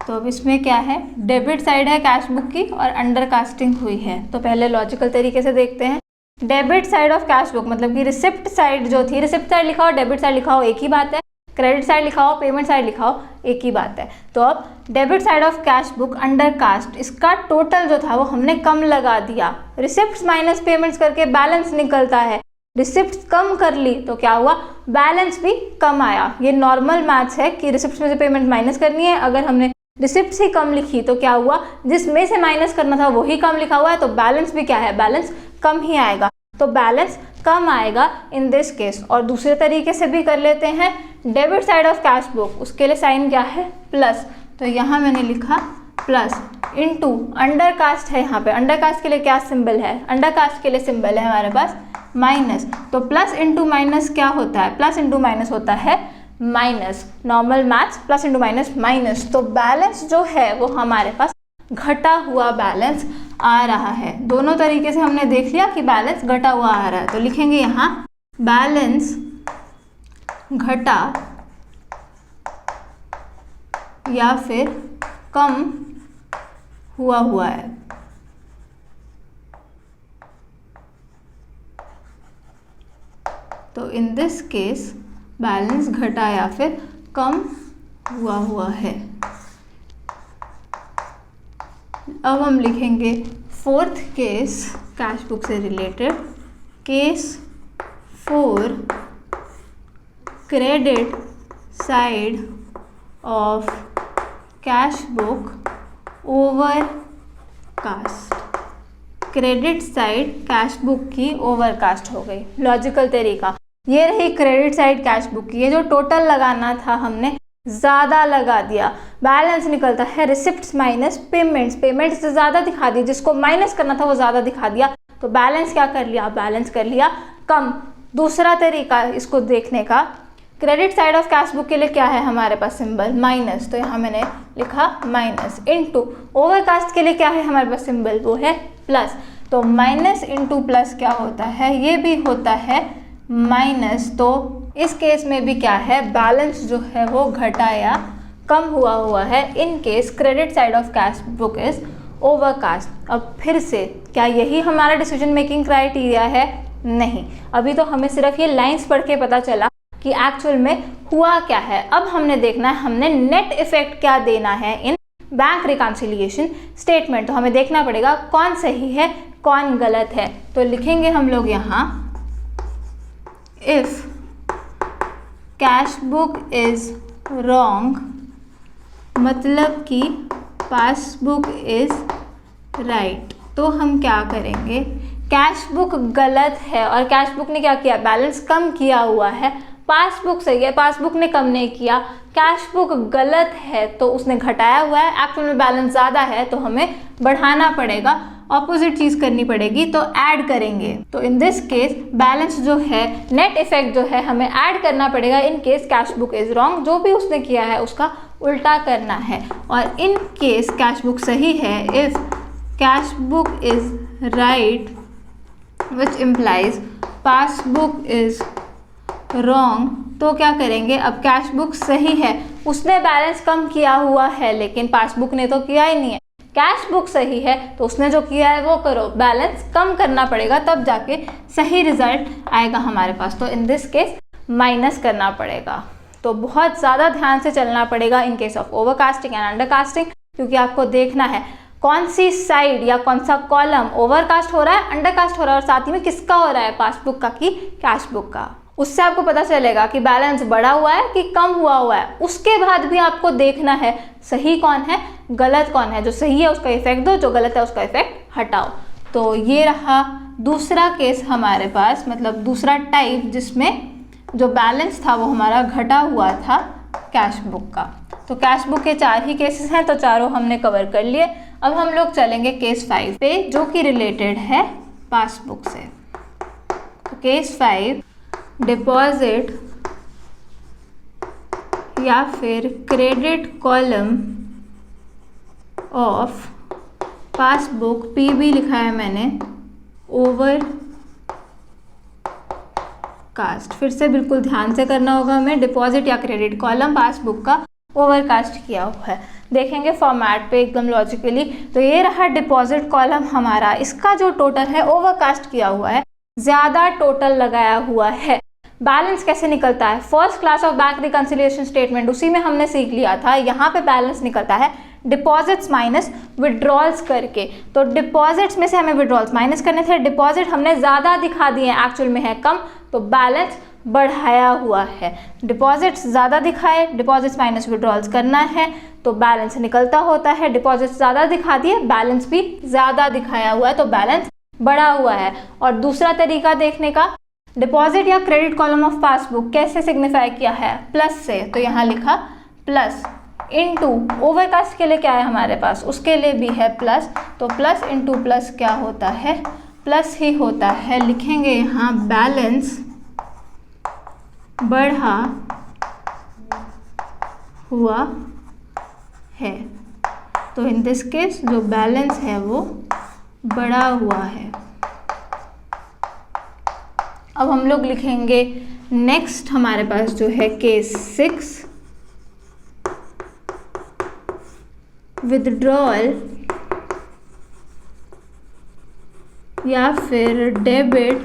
तो अब इसमें क्या है, डेबिट साइड है कैश बुक की और अंडर कास्टिंग हुई है। तो पहले लॉजिकल तरीके से देखते हैं। Debit side of cash book मतलब कि रिसिप्ट साइड जो थी, रिसिप्ट साइड लिखा हो डेबिट साइड लिखा हो एक ही बात है। क्रेडिट साइड लिखाओ, पेमेंट साइड लिखाओ, एक ही बात है। तो अब debit side of cash book undercast, इसका टोटल जो था वो हमने कम लगा दिया। रिसिप्ट्स माइनस पेमेंट्स करके बैलेंस निकलता है, रिसिप्ट्स कम कर ली तो क्या हुआ, बैलेंस भी कम आया। ये नॉर्मल मैथ्स है कि रिसिप्ट्स में से पेमेंट माइनस करनी है। अगर हमने रिसिप्ट्स ही कम लिखी तो क्या हुआ, जिसमें से माइनस करना था वही कम लिखा हुआ है, तो बैलेंस भी क्या है, बैलेंस कम ही आएगा। तो बैलेंस कम आएगा इन दिस केस। और दूसरे तरीके से भी कर लेते हैं, debit side of cash book, उसके लिए साइन क्या है, प्लस। तो यहाँ मैंने लिखा प्लस इनटू अंडर कास्ट है, यहाँ पे अंडर कास्ट के लिए क्या सिंबल है, अंडर कास्ट के लिए सिंबल है हमारे पास माइनस। तो प्लस इंटू माइनस क्या होता है, प्लस इंटू माइनस होता है minus. Normal maths, plus into minus minus. तो बैलेंस जो है वो हमारे पास घटा हुआ बैलेंस आ रहा है। दोनों तरीके से हमने देख लिया कि बैलेंस घटा हुआ आ रहा है। तो लिखेंगे यहाँ बैलेंस घटा या फिर कम हुआ है। तो इन दिस केस बैलेंस घटा या फिर कम हुआ है। अब हम लिखेंगे फोर्थ केस कैश बुक से related, case 4 credit side of cash book overcast. Credit side cash book की ओवरकास्ट हो गई, लॉजिकल तरीका। ये रही क्रेडिट साइड कैश बुक की, ये जो टोटल लगाना था हमने ज़्यादा लगा दिया, बैलेंस निकलता है रिसिप्ट्स माइनस पेमेंट्स, पेमेंट्स से ज़्यादा दिखा दी, जिसको माइनस करना था वो ज़्यादा दिखा दिया, तो बैलेंस क्या कर लिया, बैलेंस कर लिया कम। दूसरा तरीका इसको देखने का, credit side of cash book के लिए क्या है हमारे पास सिंबल, माइनस। तो यहाँ मैंने लिखा माइनस इनटू ओवरकास्ट के लिए क्या है हमारे पास सिंबल, वो है प्लस। तो माइनस इनटू प्लस क्या होता है, ये भी होता है माइनस। तो इस केस में भी क्या है, बैलेंस जो है वो घटा या कम हुआ है in case credit side of cash book is overcast. अब फिर से क्या यही हमारा डिसीजन मेकिंग क्राइटेरिया है, नहीं। अभी तो हमें सिर्फ ये लाइंस पढ़ के पता चला कि एक्चुअल में हुआ क्या है। अब हमने देखना है हमने नेट इफेक्ट क्या देना है इन बैंक रिकॉन्सिलिएशन स्टेटमेंट। तो हमें देखना पड़ेगा कौन सही है कौन गलत है। तो लिखेंगे हम लोग यहाँ if cash book is wrong, मतलब कि पासबुक इज राइट। तो हम क्या करेंगे, कैश बुक गलत है और कैश बुक ने क्या किया, बैलेंस कम किया हुआ है, पासबुक सही है, पासबुक ने कम नहीं किया। कैश बुक गलत है तो उसने घटाया हुआ है, एक्चुअल में बैलेंस ज़्यादा है तो हमें बढ़ाना पड़ेगा, ऑपोजिट चीज़ करनी पड़ेगी, तो ऐड करेंगे। तो इन दिस केस बैलेंस जो है, नेट इफेक्ट जो है हमें ऐड करना पड़ेगा in case cash book is wrong. जो भी उसने किया है उसका उल्टा करना है। और इन केस कैश बुक सही है, if cash book is right which implies passbook is wrong, तो क्या करेंगे, अब कैश बुक सही है, उसने बैलेंस कम किया हुआ है लेकिन पासबुक ने तो किया ही नहीं है। कैश बुक सही है तो उसने जो किया है वो करो, बैलेंस कम करना पड़ेगा तब जाके सही रिजल्ट आएगा हमारे पास। तो इन दिस केस माइनस करना पड़ेगा। तो बहुत ज़्यादा ध्यान से चलना पड़ेगा in case of overcasting and undercasting, क्योंकि आपको देखना है कौन सी साइड या कौन सा कॉलम ओवरकास्ट हो रहा है, अंडरकास्ट हो रहा है, और साथ ही में किसका हो रहा है, पासबुक का कि कैश बुक का। उससे आपको पता चलेगा कि बैलेंस बढ़ा हुआ है कि कम हुआ है। उसके बाद भी आपको देखना है सही कौन है गलत कौन है, जो सही है उसका इफेक्ट दो, जो गलत है उसका इफेक्ट हटाओ। तो ये रहा दूसरा केस हमारे पास, मतलब दूसरा टाइप जिसमें जो बैलेंस था वो हमारा घटा हुआ था कैश बुक का। तो कैश बुक के 4 ही केसेस हैं, तो चारों हमने कवर कर लिए। अब हम लोग चलेंगे केस 5 पे, जो कि रिलेटेड है पासबुक से। तो केस 5, डिपॉजिट या फिर credit column of passbook, PB लिखा है मैंने, ओवर कास्ट। फिर से बिल्कुल ध्यान से करना होगा हमें, डिपॉजिट या क्रेडिट कॉलम पासबुक का ओवरकास्ट किया हुआ है। देखेंगे फॉर्मेट पे एकदम लॉजिकली। तो ये रहा डिपॉजिट कॉलम हमारा, इसका जो टोटल है ओवरकास्ट किया हुआ है, ज़्यादा टोटल लगाया हुआ है। बैलेंस कैसे निकलता है, first class of bank reconciliation statement उसी में हमने सीख लिया था। यहाँ पे बैलेंस निकलता है डिपॉजिट्स माइनस विड्रॉल्स करके। तो डिपॉजिट्स में से हमें विड्रॉल्स माइनस करने थे, डिपॉजिट हमने ज़्यादा दिखा दिए हैं, एक्चुअल में है कम, तो बैलेंस बढ़ाया हुआ है। डिपॉजिट्स ज़्यादा दिखाए, डिपॉजिट्स माइनस विड्रॉल्स करना है तो बैलेंस निकलता होता है। डिपॉजिट्स ज़्यादा दिखा दिए, बैलेंस भी ज़्यादा दिखाया हुआ है तो बैलेंस बढ़ा हुआ है। और दूसरा तरीका देखने का, डिपॉजिट या क्रेडिट कॉलम ऑफ पासबुक कैसे सिग्निफाई किया है, प्लस से, तो यहाँ लिखा प्लस इनटू, ओवरकास्ट के लिए क्या है हमारे पास, उसके लिए भी है प्लस, तो प्लस इनटू प्लस क्या होता है, प्लस ही होता है। लिखेंगे यहाँ बैलेंस बढ़ा हुआ है, तो इन दिस केस जो बैलेंस है वो बढ़ा हुआ है। अब हम लोग लिखेंगे नेक्स्ट हमारे पास जो है केस 6, विथड्रॉल या फिर डेबिट,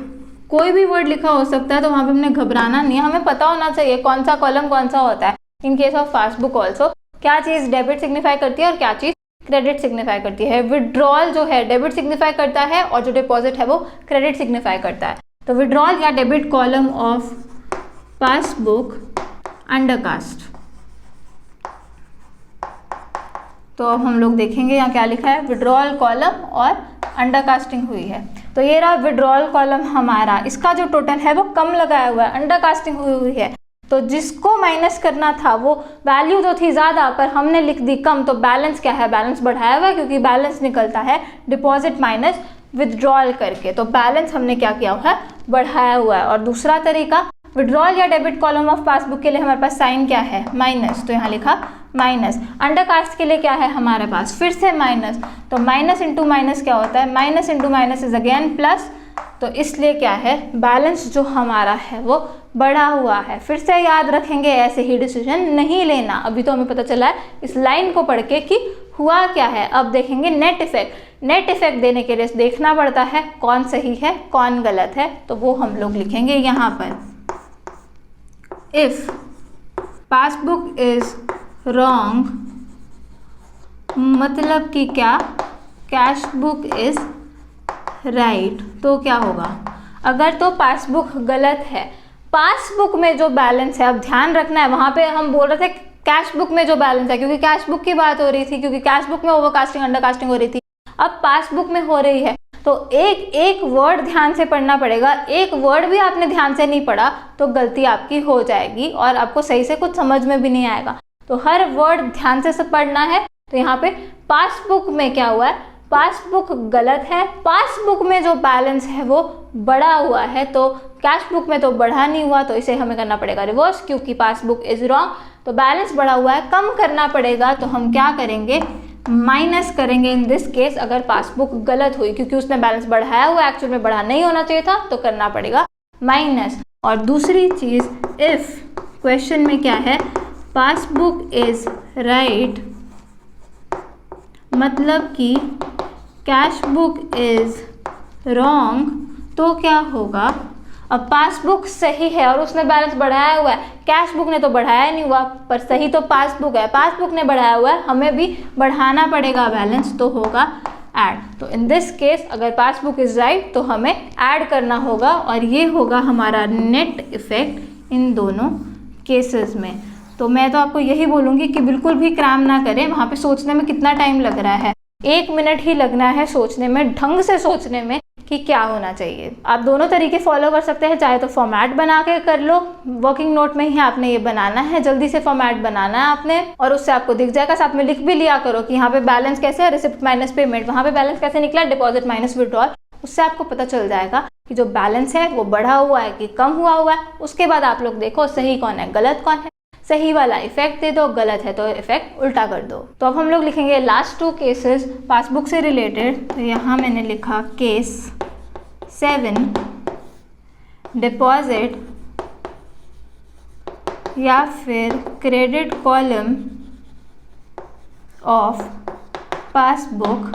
कोई भी वर्ड लिखा हो सकता है तो वहाँ पे हमने घबराना नहीं है, हमें पता होना चाहिए कौन सा कॉलम कौन सा होता है। In case of passbook also क्या चीज़ डेबिट सिग्निफाई करती है और क्या चीज़ क्रेडिट सिग्निफाई करती है। विड्रॉल जो है डेबिट सिग्निफाई करता है और जो डिपॉजिट है वो क्रेडिट सिग्निफाई करता है। तो विड्रॉल या debit column of passbook undercast, तो अब हम लोग देखेंगे यहाँ क्या लिखा है, विड्रॉल कॉलम और अंडरकास्टिंग हुई है। तो ये रहा विड्रॉल कॉलम हमारा, इसका जो टोटल है वो कम लगाया हुआ है, अंडरकास्टिंग हुई है, तो जिसको माइनस करना था वो वैल्यू तो थी ज़्यादा पर हमने लिख दी कम, तो बैलेंस क्या है, बैलेंस बढ़ाया हुआ है क्योंकि बैलेंस निकलता है डिपॉजिट माइनस विथड्रॉल करके, तो बैलेंस हमने क्या किया हुआ है, बढ़ाया हुआ है। और दूसरा तरीका, विड्रॉल या डेबिट कॉलम ऑफ पासबुक के लिए हमारे पास साइन क्या है, माइनस, तो यहाँ लिखा माइनस। अंडरकास्ट के लिए क्या है हमारे पास, फिर से माइनस, तो माइनस इंटू माइनस क्या होता है, minus into minus is again plus, तो इसलिए क्या है, बैलेंस जो हमारा है वो बढ़ा हुआ है। फिर से याद रखेंगे, ऐसे ही डिसीजन नहीं लेना, अभी तो हमें पता चला है इस लाइन को पढ़ के कि हुआ क्या है। अब देखेंगे नेट इफेक्ट। नेट इफेक्ट देने के लिए देखना पड़ता है कौन सही है कौन गलत है, तो वो हम लोग लिखेंगे यहाँ पर, इफ पासबुक इज रॉन्ग, मतलब कि क्या, कैश बुक इज राइट, तो क्या होगा, अगर तो पासबुक गलत है, पासबुक में जो बैलेंस है, अब ध्यान रखना है, वहाँ पे हम बोल रहे थे कैश बुक में जो बैलेंस है, क्योंकि कैश बुक की बात हो रही थी, क्योंकि कैश बुक में ओवरकास्टिंग अंडरकास्टिंग हो रही थी, अब पासबुक में हो रही है, तो एक एक वर्ड ध्यान से पढ़ना पड़ेगा। एक वर्ड भी आपने ध्यान से नहीं पढ़ा तो गलती आपकी हो जाएगी और आपको सही से कुछ समझ में भी नहीं आएगा, तो हर वर्ड ध्यान से सब पढ़ना है। तो यहाँ पे पासबुक में क्या हुआ है, पासबुक गलत है, पासबुक में जो बैलेंस है वो बढ़ा हुआ है, तो कैश बुक में तो बढ़ा नहीं हुआ, तो इसे हमें करना पड़ेगा रिवर्स, क्योंकि पासबुक इज रॉन्ग, तो बैलेंस बढ़ा हुआ है, कम करना पड़ेगा, तो हम क्या करेंगे, माइनस करेंगे इन दिस केस, अगर पासबुक गलत हुई, क्योंकि उसने बैलेंस बढ़ाया हुआ, एक्चुअल में बढ़ा नहीं होना चाहिए था, तो करना पड़ेगा माइनस। और दूसरी चीज, इफ क्वेश्चन में क्या है, पासबुक इज राइट, मतलब कि कैश बुक इज रॉन्ग, तो क्या होगा, अब पासबुक सही है और उसने बैलेंस बढ़ाया हुआ है, कैश बुक ने तो बढ़ाया नहीं हुआ, पर सही तो पासबुक है, पासबुक ने बढ़ाया हुआ है, हमें भी बढ़ाना पड़ेगा बैलेंस, तो होगा ऐड। तो इन दिस केस अगर पासबुक इज राइट तो हमें ऐड करना होगा, और ये होगा हमारा नेट इफेक्ट इन दोनों केसेस में। तो मैं तो आपको यही बोलूँगी कि बिल्कुल भी क्रैम ना करें, वहाँ पे सोचने में कितना टाइम लग रहा है, 1 मिनट ही लगना है सोचने में, ढंग से सोचने में कि क्या होना चाहिए। आप दोनों तरीके फॉलो कर सकते हैं, चाहे तो फॉर्मेट बना के कर लो, वर्किंग नोट में ही आपने ये बनाना है, जल्दी से फॉर्मेट बनाना है आपने, और उससे आपको दिख जाएगा, साथ में लिख भी लिया करो कि यहाँ पे बैलेंस कैसे है, रिसिप्ट माइनस पेमेंट, वहाँ पे बैलेंस कैसे निकला, डिपॉजिट माइनस विड्रॉल, उससे आपको पता चल जाएगा कि जो बैलेंस है वो बढ़ा हुआ है कि कम हुआ है। उसके बाद आप लोग देखो सही कौन है गलत कौन है, सही वाला इफेक्ट दे दो, गलत है तो इफेक्ट उल्टा कर दो। तो अब हम लोग लिखेंगे लास्ट 2 केसेस पासबुक से रिलेटेड, तो यहाँ मैंने लिखा केस 7, डिपॉजिट या फिर credit column of passbook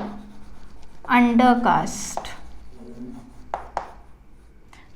undercast.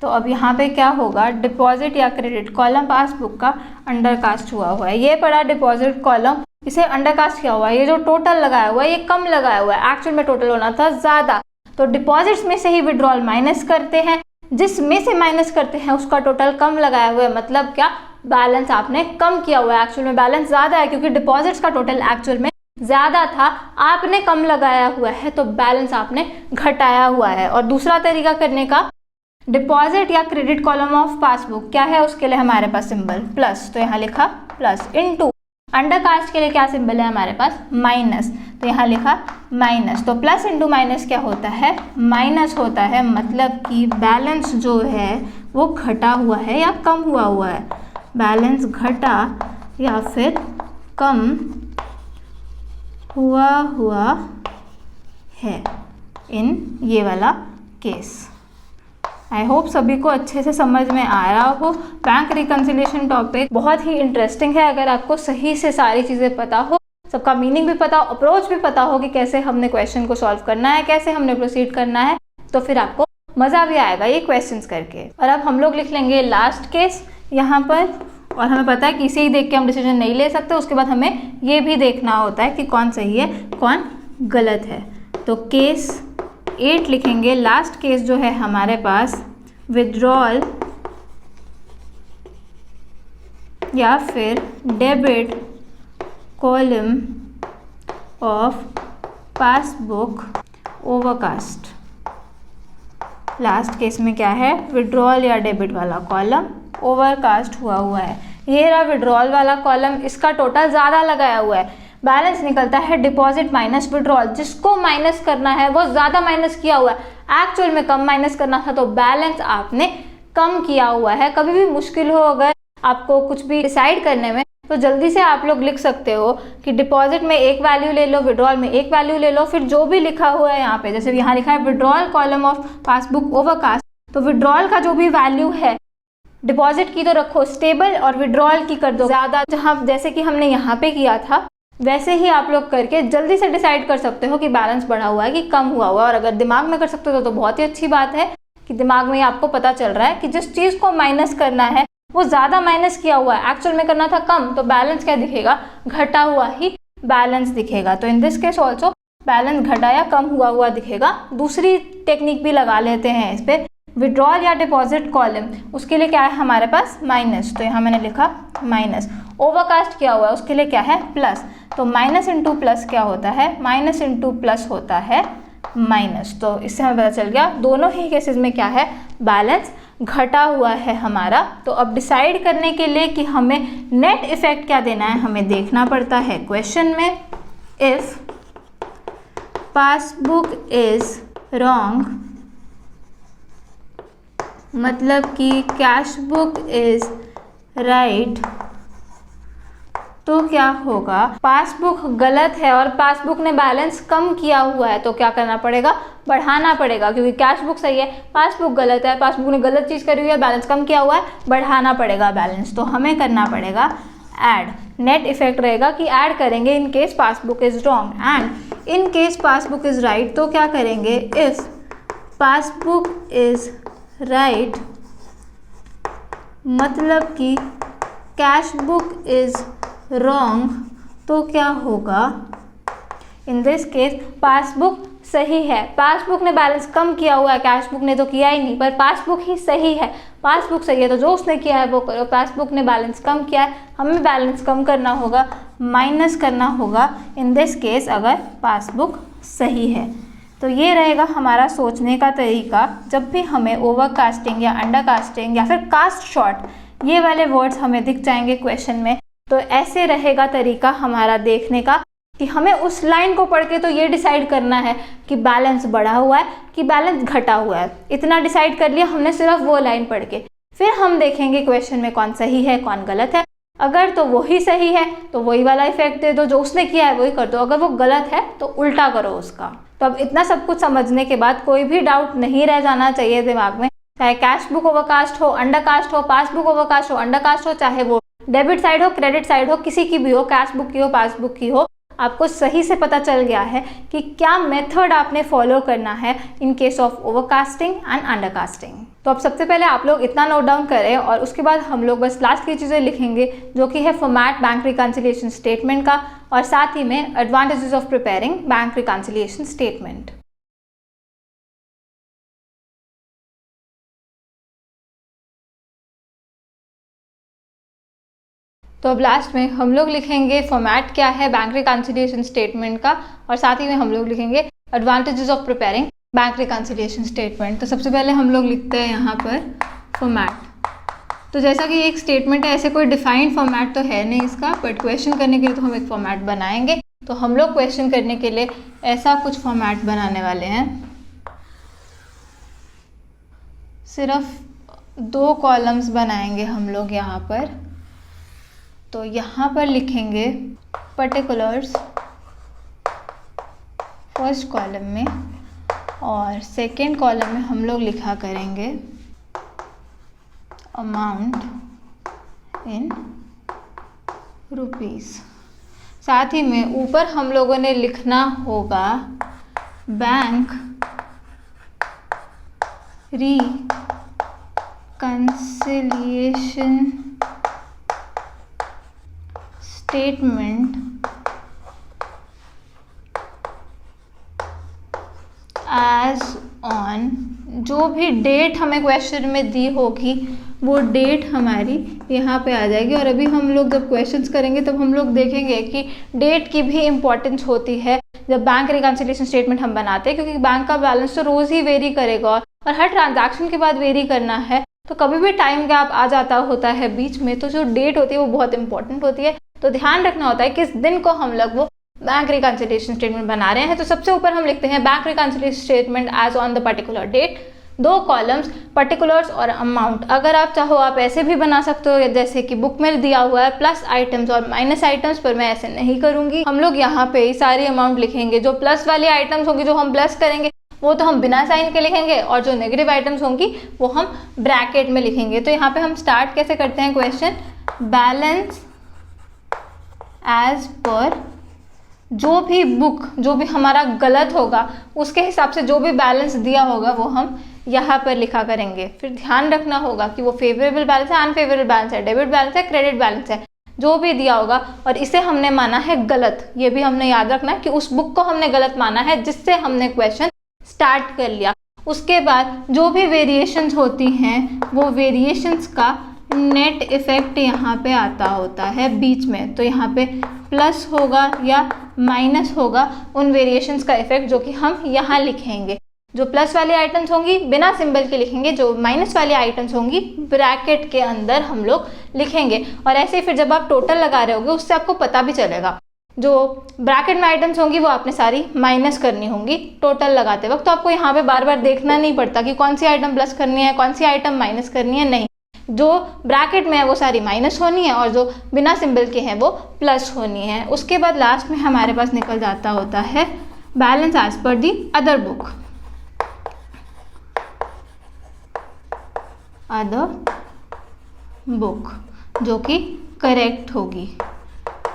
तो अब यहाँ पे क्या होगा, डिपॉजिट या क्रेडिट कॉलम पासबुक का अंडरकास्ट हुआ है। ये पड़ा डिपॉजिट कॉलम, इसे अंडरकास्ट किया हुआ है। ये जो टोटल लगाया हुआ है ये कम लगाया हुआ है, एक्चुअल में टोटल होना था ज़्यादा। तो डिपॉजिट्स में से ही विड्रॉल माइनस करते हैं, जिसमें से माइनस करते हैं उसका टोटल कम लगाया हुआ है, मतलब क्या, बैलेंस आपने कम किया हुआ है। एक्चुअल में बैलेंस ज़्यादा है क्योंकि डिपॉजिट्स का टोटल एक्चुअल में ज़्यादा था, आपने कम लगाया हुआ है तो बैलेंस आपने घटाया हुआ है। और दूसरा तरीका करने का, डिपॉजिट या क्रेडिट कॉलम ऑफ पासबुक क्या है, उसके लिए हमारे पास सिंबल प्लस, तो यहाँ लिखा प्लस, इनटू अंडरकास्ट के लिए क्या सिंबल है हमारे पास, माइनस, तो यहाँ लिखा माइनस। तो प्लस इंटू माइनस क्या होता है, माइनस होता है, मतलब कि बैलेंस जो है वो घटा हुआ है या कम हुआ है, बैलेंस घटा या फिर कम हुआ है इन ये वाला केस। आई होप सभी को अच्छे से समझ में आ रहा हो। बैंक रिकन्सिलिएशन टॉपिक बहुत ही इंटरेस्टिंग है। अगर आपको सही से सारी चीज़ें पता हो, सबका मीनिंग भी पता हो, अप्रोच भी पता हो कि कैसे हमने क्वेश्चन को सॉल्व करना है, कैसे हमने प्रोसीड करना है, तो फिर आपको मज़ा भी आएगा ये क्वेश्चंस करके। और अब हम लोग लिख लेंगे लास्ट केस यहाँ पर, और हमें पता है कि इसे ही देख के हम डिसीजन नहीं ले सकते, उसके बाद हमें ये भी देखना होता है कि कौन सही है कौन गलत है। तो केस 8 लिखेंगे। लास्ट केस जो है हमारे पास, विड्रॉल या फिर debit column of passbook overcast. Last case में क्या है, विड्रॉल या डेबिट वाला कॉलम ओवरकास्ट हुआ है। ये रहा विड्रॉल वाला कॉलम, इसका टोटल ज़्यादा लगाया हुआ है, बैलेंस निकलता है डिपॉजिट माइनस विड्रॉल। जिसको माइनस करना है वो ज़्यादा माइनस किया हुआ है, एक्चुअल में कम माइनस करना था, तो बैलेंस आपने कम किया हुआ है। कभी भी मुश्किल हो अगर आपको कुछ भी डिसाइड करने में, तो जल्दी से आप लोग लिख सकते हो कि डिपॉजिट में एक वैल्यू ले लो, विड्रॉल में एक वैल्यू ले लो, फिर जो भी लिखा हुआ है यहाँ पे, जैसे यहाँ लिखा है withdrawal column of passbook overcast, तो विड्रॉल का जो भी वैल्यू है, डिपॉजिट की तो रखो स्टेबल और विड्रॉल की कर दो ज़्यादा। जहाँ जैसे कि हमने यहाँ पे किया था वैसे ही आप लोग करके जल्दी से डिसाइड कर सकते हो कि बैलेंस बढ़ा हुआ है कि कम हुआ है। और अगर दिमाग में कर सकते हो तो बहुत ही अच्छी बात है कि दिमाग में आपको पता चल रहा है कि जिस चीज़ को माइनस करना है वो ज़्यादा माइनस किया हुआ है, एक्चुअल में करना था कम, तो बैलेंस क्या दिखेगा, घटा हुआ ही बैलेंस दिखेगा। तो in this case also balance घटा या कम हुआ दिखेगा। दूसरी टेक्निक भी लगा लेते हैं इस पर, विड्रॉल या डिपॉजिट कॉलम, उसके लिए क्या है हमारे पास माइनस, तो यहाँ मैंने लिखा माइनस। ओवरकास्ट किया हुआ है उसके लिए क्या है प्लस, तो माइनस इंटू प्लस क्या होता है, माइनस इंटू प्लस होता है माइनस। तो इससे हमें पता चल गया दोनों ही केसेस में क्या है, बैलेंस घटा हुआ है हमारा। तो अब डिसाइड करने के लिए कि हमें नेट इफेक्ट क्या देना है, हमें देखना पड़ता है क्वेश्चन में, इफ पासबुक इज रॉन्ग, मतलब कि कैश बुक इज राइट, तो क्या होगा, पासबुक गलत है और पासबुक ने बैलेंस कम किया हुआ है, तो क्या करना पड़ेगा, बढ़ाना पड़ेगा, क्योंकि कैश बुक सही है, पासबुक गलत है, पासबुक ने गलत चीज़ करी हुई है, बैलेंस कम किया हुआ है, बढ़ाना पड़ेगा बैलेंस। तो हमें करना पड़ेगा ऐड। नेट इफेक्ट रहेगा कि ऐड करेंगे in case passbook is wrong, and in case passbook is right, तो क्या करेंगे, इफ पासबुक इज राइट, मतलब कि कैश बुक इज रॉन्ग, तो क्या होगा, इन दिस केस पासबुक सही है, पासबुक ने बैलेंस कम किया हुआ है, कैश बुक ने तो किया ही नहीं, पर पासबुक ही सही है, पासबुक सही है तो जो उसने किया है वो करो। पासबुक ने बैलेंस कम किया है, हमें बैलेंस कम करना होगा, माइनस करना होगा इन दिस केस अगर पासबुक सही है। तो ये रहेगा हमारा सोचने का तरीका जब भी हमें ओवरकास्टिंग या अंडरकास्टिंग या फिर कास्ट शॉर्ट ये वाले वर्ड्स हमें दिख जाएंगे क्वेश्चन में। तो ऐसे रहेगा तरीका हमारा देखने का कि हमें उस लाइन को पढ़ के तो ये डिसाइड करना है कि बैलेंस बढ़ा हुआ है कि बैलेंस घटा हुआ है। इतना डिसाइड कर लिया हमने सिर्फ वो लाइन पढ़ के, फिर हम देखेंगे क्वेश्चन में कौन सही है कौन गलत है। अगर तो वही सही है तो वही वाला इफेक्ट दे दो, जो उसने किया है वही कर दो, अगर वो गलत है तो उल्टा करो उसका। तो अब इतना सब कुछ समझने के बाद कोई भी डाउट नहीं रह जाना चाहिए दिमाग में, चाहे कैश बुक ओवरकास्ट हो, अंडरकास्ट हो, पासबुक ओवरकास्ट हो, अंडरकास्ट हो, चाहे वो डेबिट साइड हो, क्रेडिट साइड हो, किसी की भी हो, कैश बुक की हो, पासबुक की हो, आपको सही से पता चल गया है कि क्या मेथड आपने फॉलो करना है in case of overcasting and undercasting. तो अब सबसे पहले आप लोग इतना नोट डाउन करें और उसके बाद हम लोग बस लास्ट की चीज़ें लिखेंगे जो कि है फॉर्मेट बैंक रिकंसिलिएशन स्टेटमेंट का और साथ ही में advantages of preparing bank reconciliation statement. तो अब लास्ट में हम लोग लिखेंगे फॉर्मेट क्या है बैंक रिकंसिलिएशन स्टेटमेंट का और साथ ही में हम लोग लिखेंगे advantages of preparing bank reconciliation statement. तो सबसे पहले हम लोग लिखते हैं यहाँ पर फॉर्मेट। तो जैसा कि एक स्टेटमेंट है, ऐसे कोई डिफाइंड फॉर्मेट तो है नहीं इसका, बट क्वेश्चन करने के लिए तो हम एक फॉर्मेट बनाएंगे। तो हम लोग क्वेश्चन करने के लिए ऐसा कुछ फॉर्मेट बनाने वाले हैं। सिर्फ 2 कॉलम्स बनाएंगे हम लोग यहाँ पर। तो यहाँ पर लिखेंगे पर्टिकुलर्स फर्स्ट कॉलम में और सेकेंड कॉलम में हम लोग लिखा करेंगे अमाउंट इन रुपीस। साथ ही में ऊपर हम लोगों ने लिखना होगा bank reconciliation statement as on, जो भी डेट हमें क्वेश्चन में दी होगी वो डेट हमारी यहाँ पे आ जाएगी। और अभी हम लोग जब क्वेश्चंस करेंगे तब हम लोग देखेंगे कि डेट की भी इम्पोर्टेंस होती है जब बैंक रिकंसिलिएशन स्टेटमेंट हम बनाते हैं, क्योंकि बैंक का बैलेंस तो रोज़ ही वेरी करेगा और हर ट्रांजैक्शन के बाद वेरी करना है, तो कभी भी टाइम गैप आ जाता होता है बीच में। तो जो डेट होती है वो बहुत इंपॉर्टेंट होती है, तो ध्यान रखना होता है किस दिन को हम लोग वो बैंक रिकंसिलिएशन स्टेटमेंट बना रहे हैं। तो सबसे ऊपर हम लिखते हैं bank reconciliation statement as on the particular date, 2 columns particulars और अमाउंट। अगर आप चाहो आप ऐसे भी बना सकते हो जैसे कि बुक में दिया हुआ है प्लस आइटम्स और माइनस आइटम्स, पर मैं ऐसे नहीं करूंगी। हम लोग यहाँ पे सारी अमाउंट लिखेंगे। जो प्लस वाली आइटम्स होंगी जो हम प्लस करेंगे वो तो हम बिना साइन के लिखेंगे और जो नेगेटिव आइटम्स होंगी वो हम ब्रैकेट में लिखेंगे। तो यहाँ पे हम स्टार्ट कैसे करते हैं क्वेश्चन, बैलेंस एज पर, जो भी बुक जो भी हमारा गलत होगा उसके हिसाब से जो भी बैलेंस दिया होगा वो हम यहाँ पर लिखा करेंगे। फिर ध्यान रखना होगा कि वो फेवरेबल बैलेंस है, अनफेवरेबल बैलेंस है, डेबिट बैलेंस है, क्रेडिट बैलेंस है, जो भी दिया होगा और इसे हमने माना है गलत। ये भी हमने याद रखना है कि उस बुक को हमने गलत माना है जिससे हमने क्वेश्चन स्टार्ट कर लिया। उसके बाद जो भी वेरिएशंस होती हैं वो वेरिएशंस का नेट इफेक्ट यहाँ पे आता होता है बीच में। तो यहाँ पे प्लस होगा या माइनस होगा उन वेरिएशंस का इफेक्ट जो कि हम यहाँ लिखेंगे। जो प्लस वाली आइटम्स होंगी बिना सिंबल के लिखेंगे, जो माइनस वाली आइटम्स होंगी ब्रैकेट के अंदर हम लोग लिखेंगे। और ऐसे ही फिर जब आप टोटल लगा रहे होगे उससे आपको पता भी चलेगा। जो ब्रैकेट में आइटम्स होंगी वो आपने सारी माइनस करनी होंगी टोटल लगाते वक्त। तो आपको यहाँ पे बार बार देखना नहीं पड़ता कि कौन सी आइटम प्लस करनी है कौन सी आइटम माइनस करनी है, नहीं, जो ब्रैकेट में है वो सारी माइनस होनी है और जो बिना सिंबल के हैं वो प्लस होनी है। उसके बाद लास्ट में हमारे पास निकल जाता होता है balance as per the other book, other book जो कि करेक्ट होगी।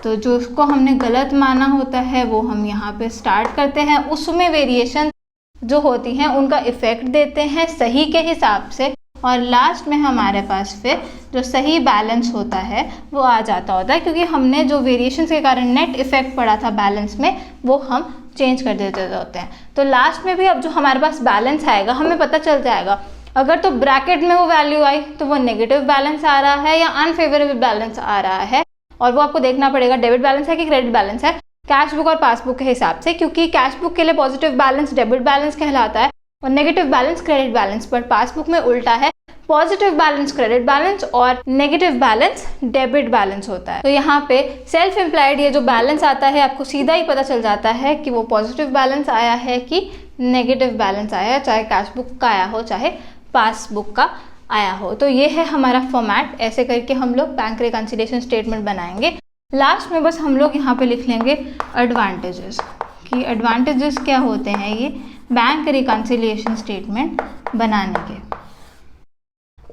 तो जो उसको हमने गलत माना होता है वो हम यहाँ पे स्टार्ट करते हैं, उसमें वेरिएशन जो होती हैं उनका इफेक्ट देते हैं सही के हिसाब से और लास्ट में हमारे पास फिर जो सही बैलेंस होता है वो आ जाता होता है, क्योंकि हमने जो वेरिएशंस के कारण नेट इफेक्ट पड़ा था बैलेंस में वो हम चेंज कर देते होते हैं। तो लास्ट में भी अब जो हमारे पास बैलेंस आएगा हमें पता चल जाएगा, अगर तो ब्रैकेट में वो वैल्यू आई तो वो नेगेटिव बैलेंस आ रहा है या अनफेवरेबल बैलेंस आ रहा है, और वो आपको देखना पड़ेगा डेबिट बैलेंस है कि क्रेडिट बैलेंस है कैश बुक और पासबुक के हिसाब से, क्योंकि कैश बुक के लिए पॉजिटिव बैलेंस डेबिट बैलेंस कहलाता है और नेगेटिव बैलेंस क्रेडिट बैलेंस, पर पासबुक में उल्टा है, पॉजिटिव बैलेंस क्रेडिट बैलेंस और नेगेटिव बैलेंस डेबिट बैलेंस होता है। तो यहाँ पे सेल्फ एम्प्लॉयड ये जो बैलेंस आता है आपको सीधा ही पता चल जाता है कि वो पॉजिटिव बैलेंस आया है कि नेगेटिव बैलेंस आया है, चाहे कैश बुक का आया हो चाहे पासबुक का आया हो। तो ये है हमारा फॉर्मेट। ऐसे करके हम लोग बैंक रिकंसिलिएशन स्टेटमेंट बनाएंगे। लास्ट में बस हम लोग यहाँ पे लिख लेंगे एडवांटेजेस, कि एडवांटेजेस क्या होते हैं ये बैंक रिकंसिलिएशन स्टेटमेंट बनाने के।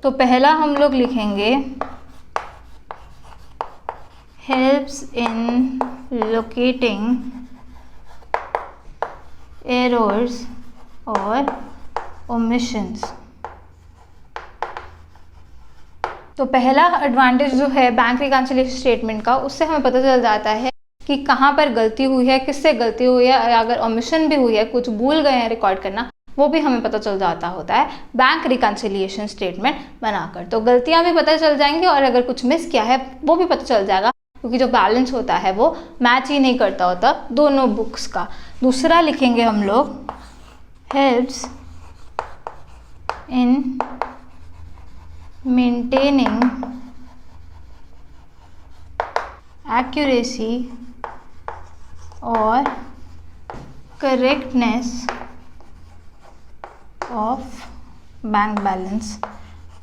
तो पहला हम लोग लिखेंगे हेल्प्स इन लोकेटिंग एरर्स और ओमिशंस। तो पहला एडवांटेज जो है बैंक रिकंसिलिएशन स्टेटमेंट का, उससे हमें पता चल जाता है कि कहाँ पर गलती हुई है, किससे गलती हुई है, अगर ओमिशन भी हुई है, कुछ भूल गए हैं रिकॉर्ड करना, वो भी हमें पता चल जाता होता है बैंक रिकंसिलिएशन स्टेटमेंट बनाकर। तो गलतियाँ भी पता चल जाएंगी और अगर कुछ मिस किया है वो भी पता चल जाएगा, क्योंकि जो बैलेंस होता है वो मैच ही नहीं करता होता दोनों बुक्स का। दूसरा लिखेंगे हम लोग, हेल्प्स इन मेंटेनिंग एक्यूरेसी और करेक्टनेस ऑफ बैंक बैलेंस।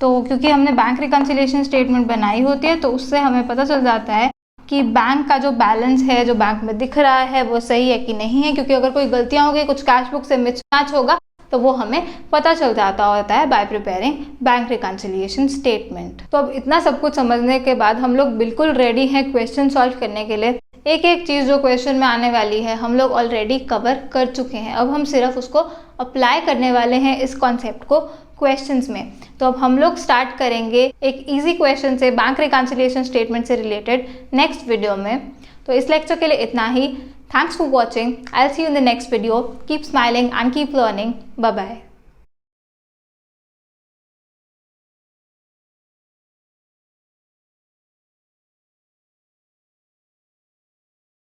तो क्योंकि हमने बैंक रिकंसिलिएशन स्टेटमेंट बनाई होती है, तो उससे हमें पता चल जाता है कि बैंक का जो बैलेंस है, जो बैंक में दिख रहा है, वो सही है कि नहीं है। क्योंकि अगर कोई गलतियां होगी, कुछ कैश बुक से मिसमैच होगा, तो वो हमें पता चल जाता होता है bye preparing bank reconciliation statement. तो अब इतना सब कुछ समझने के बाद हम लोग बिल्कुल रेडी हैं क्वेश्चन सॉल्व करने के लिए। एक एक चीज़ जो क्वेश्चन में आने वाली है हम लोग ऑलरेडी कवर कर चुके हैं, अब हम सिर्फ उसको अप्लाई करने वाले हैं इस कॉन्सेप्ट को क्वेश्चंस में। तो अब हम लोग स्टार्ट करेंगे एक इजी क्वेश्चन से बैंक रिकंसिलिएशन स्टेटमेंट से रिलेटेड नेक्स्ट वीडियो में। तो इस लेक्चर के लिए इतना ही। Thanks for watching. I'll see you in the next video. Keep smiling and keep learning. Bye bye.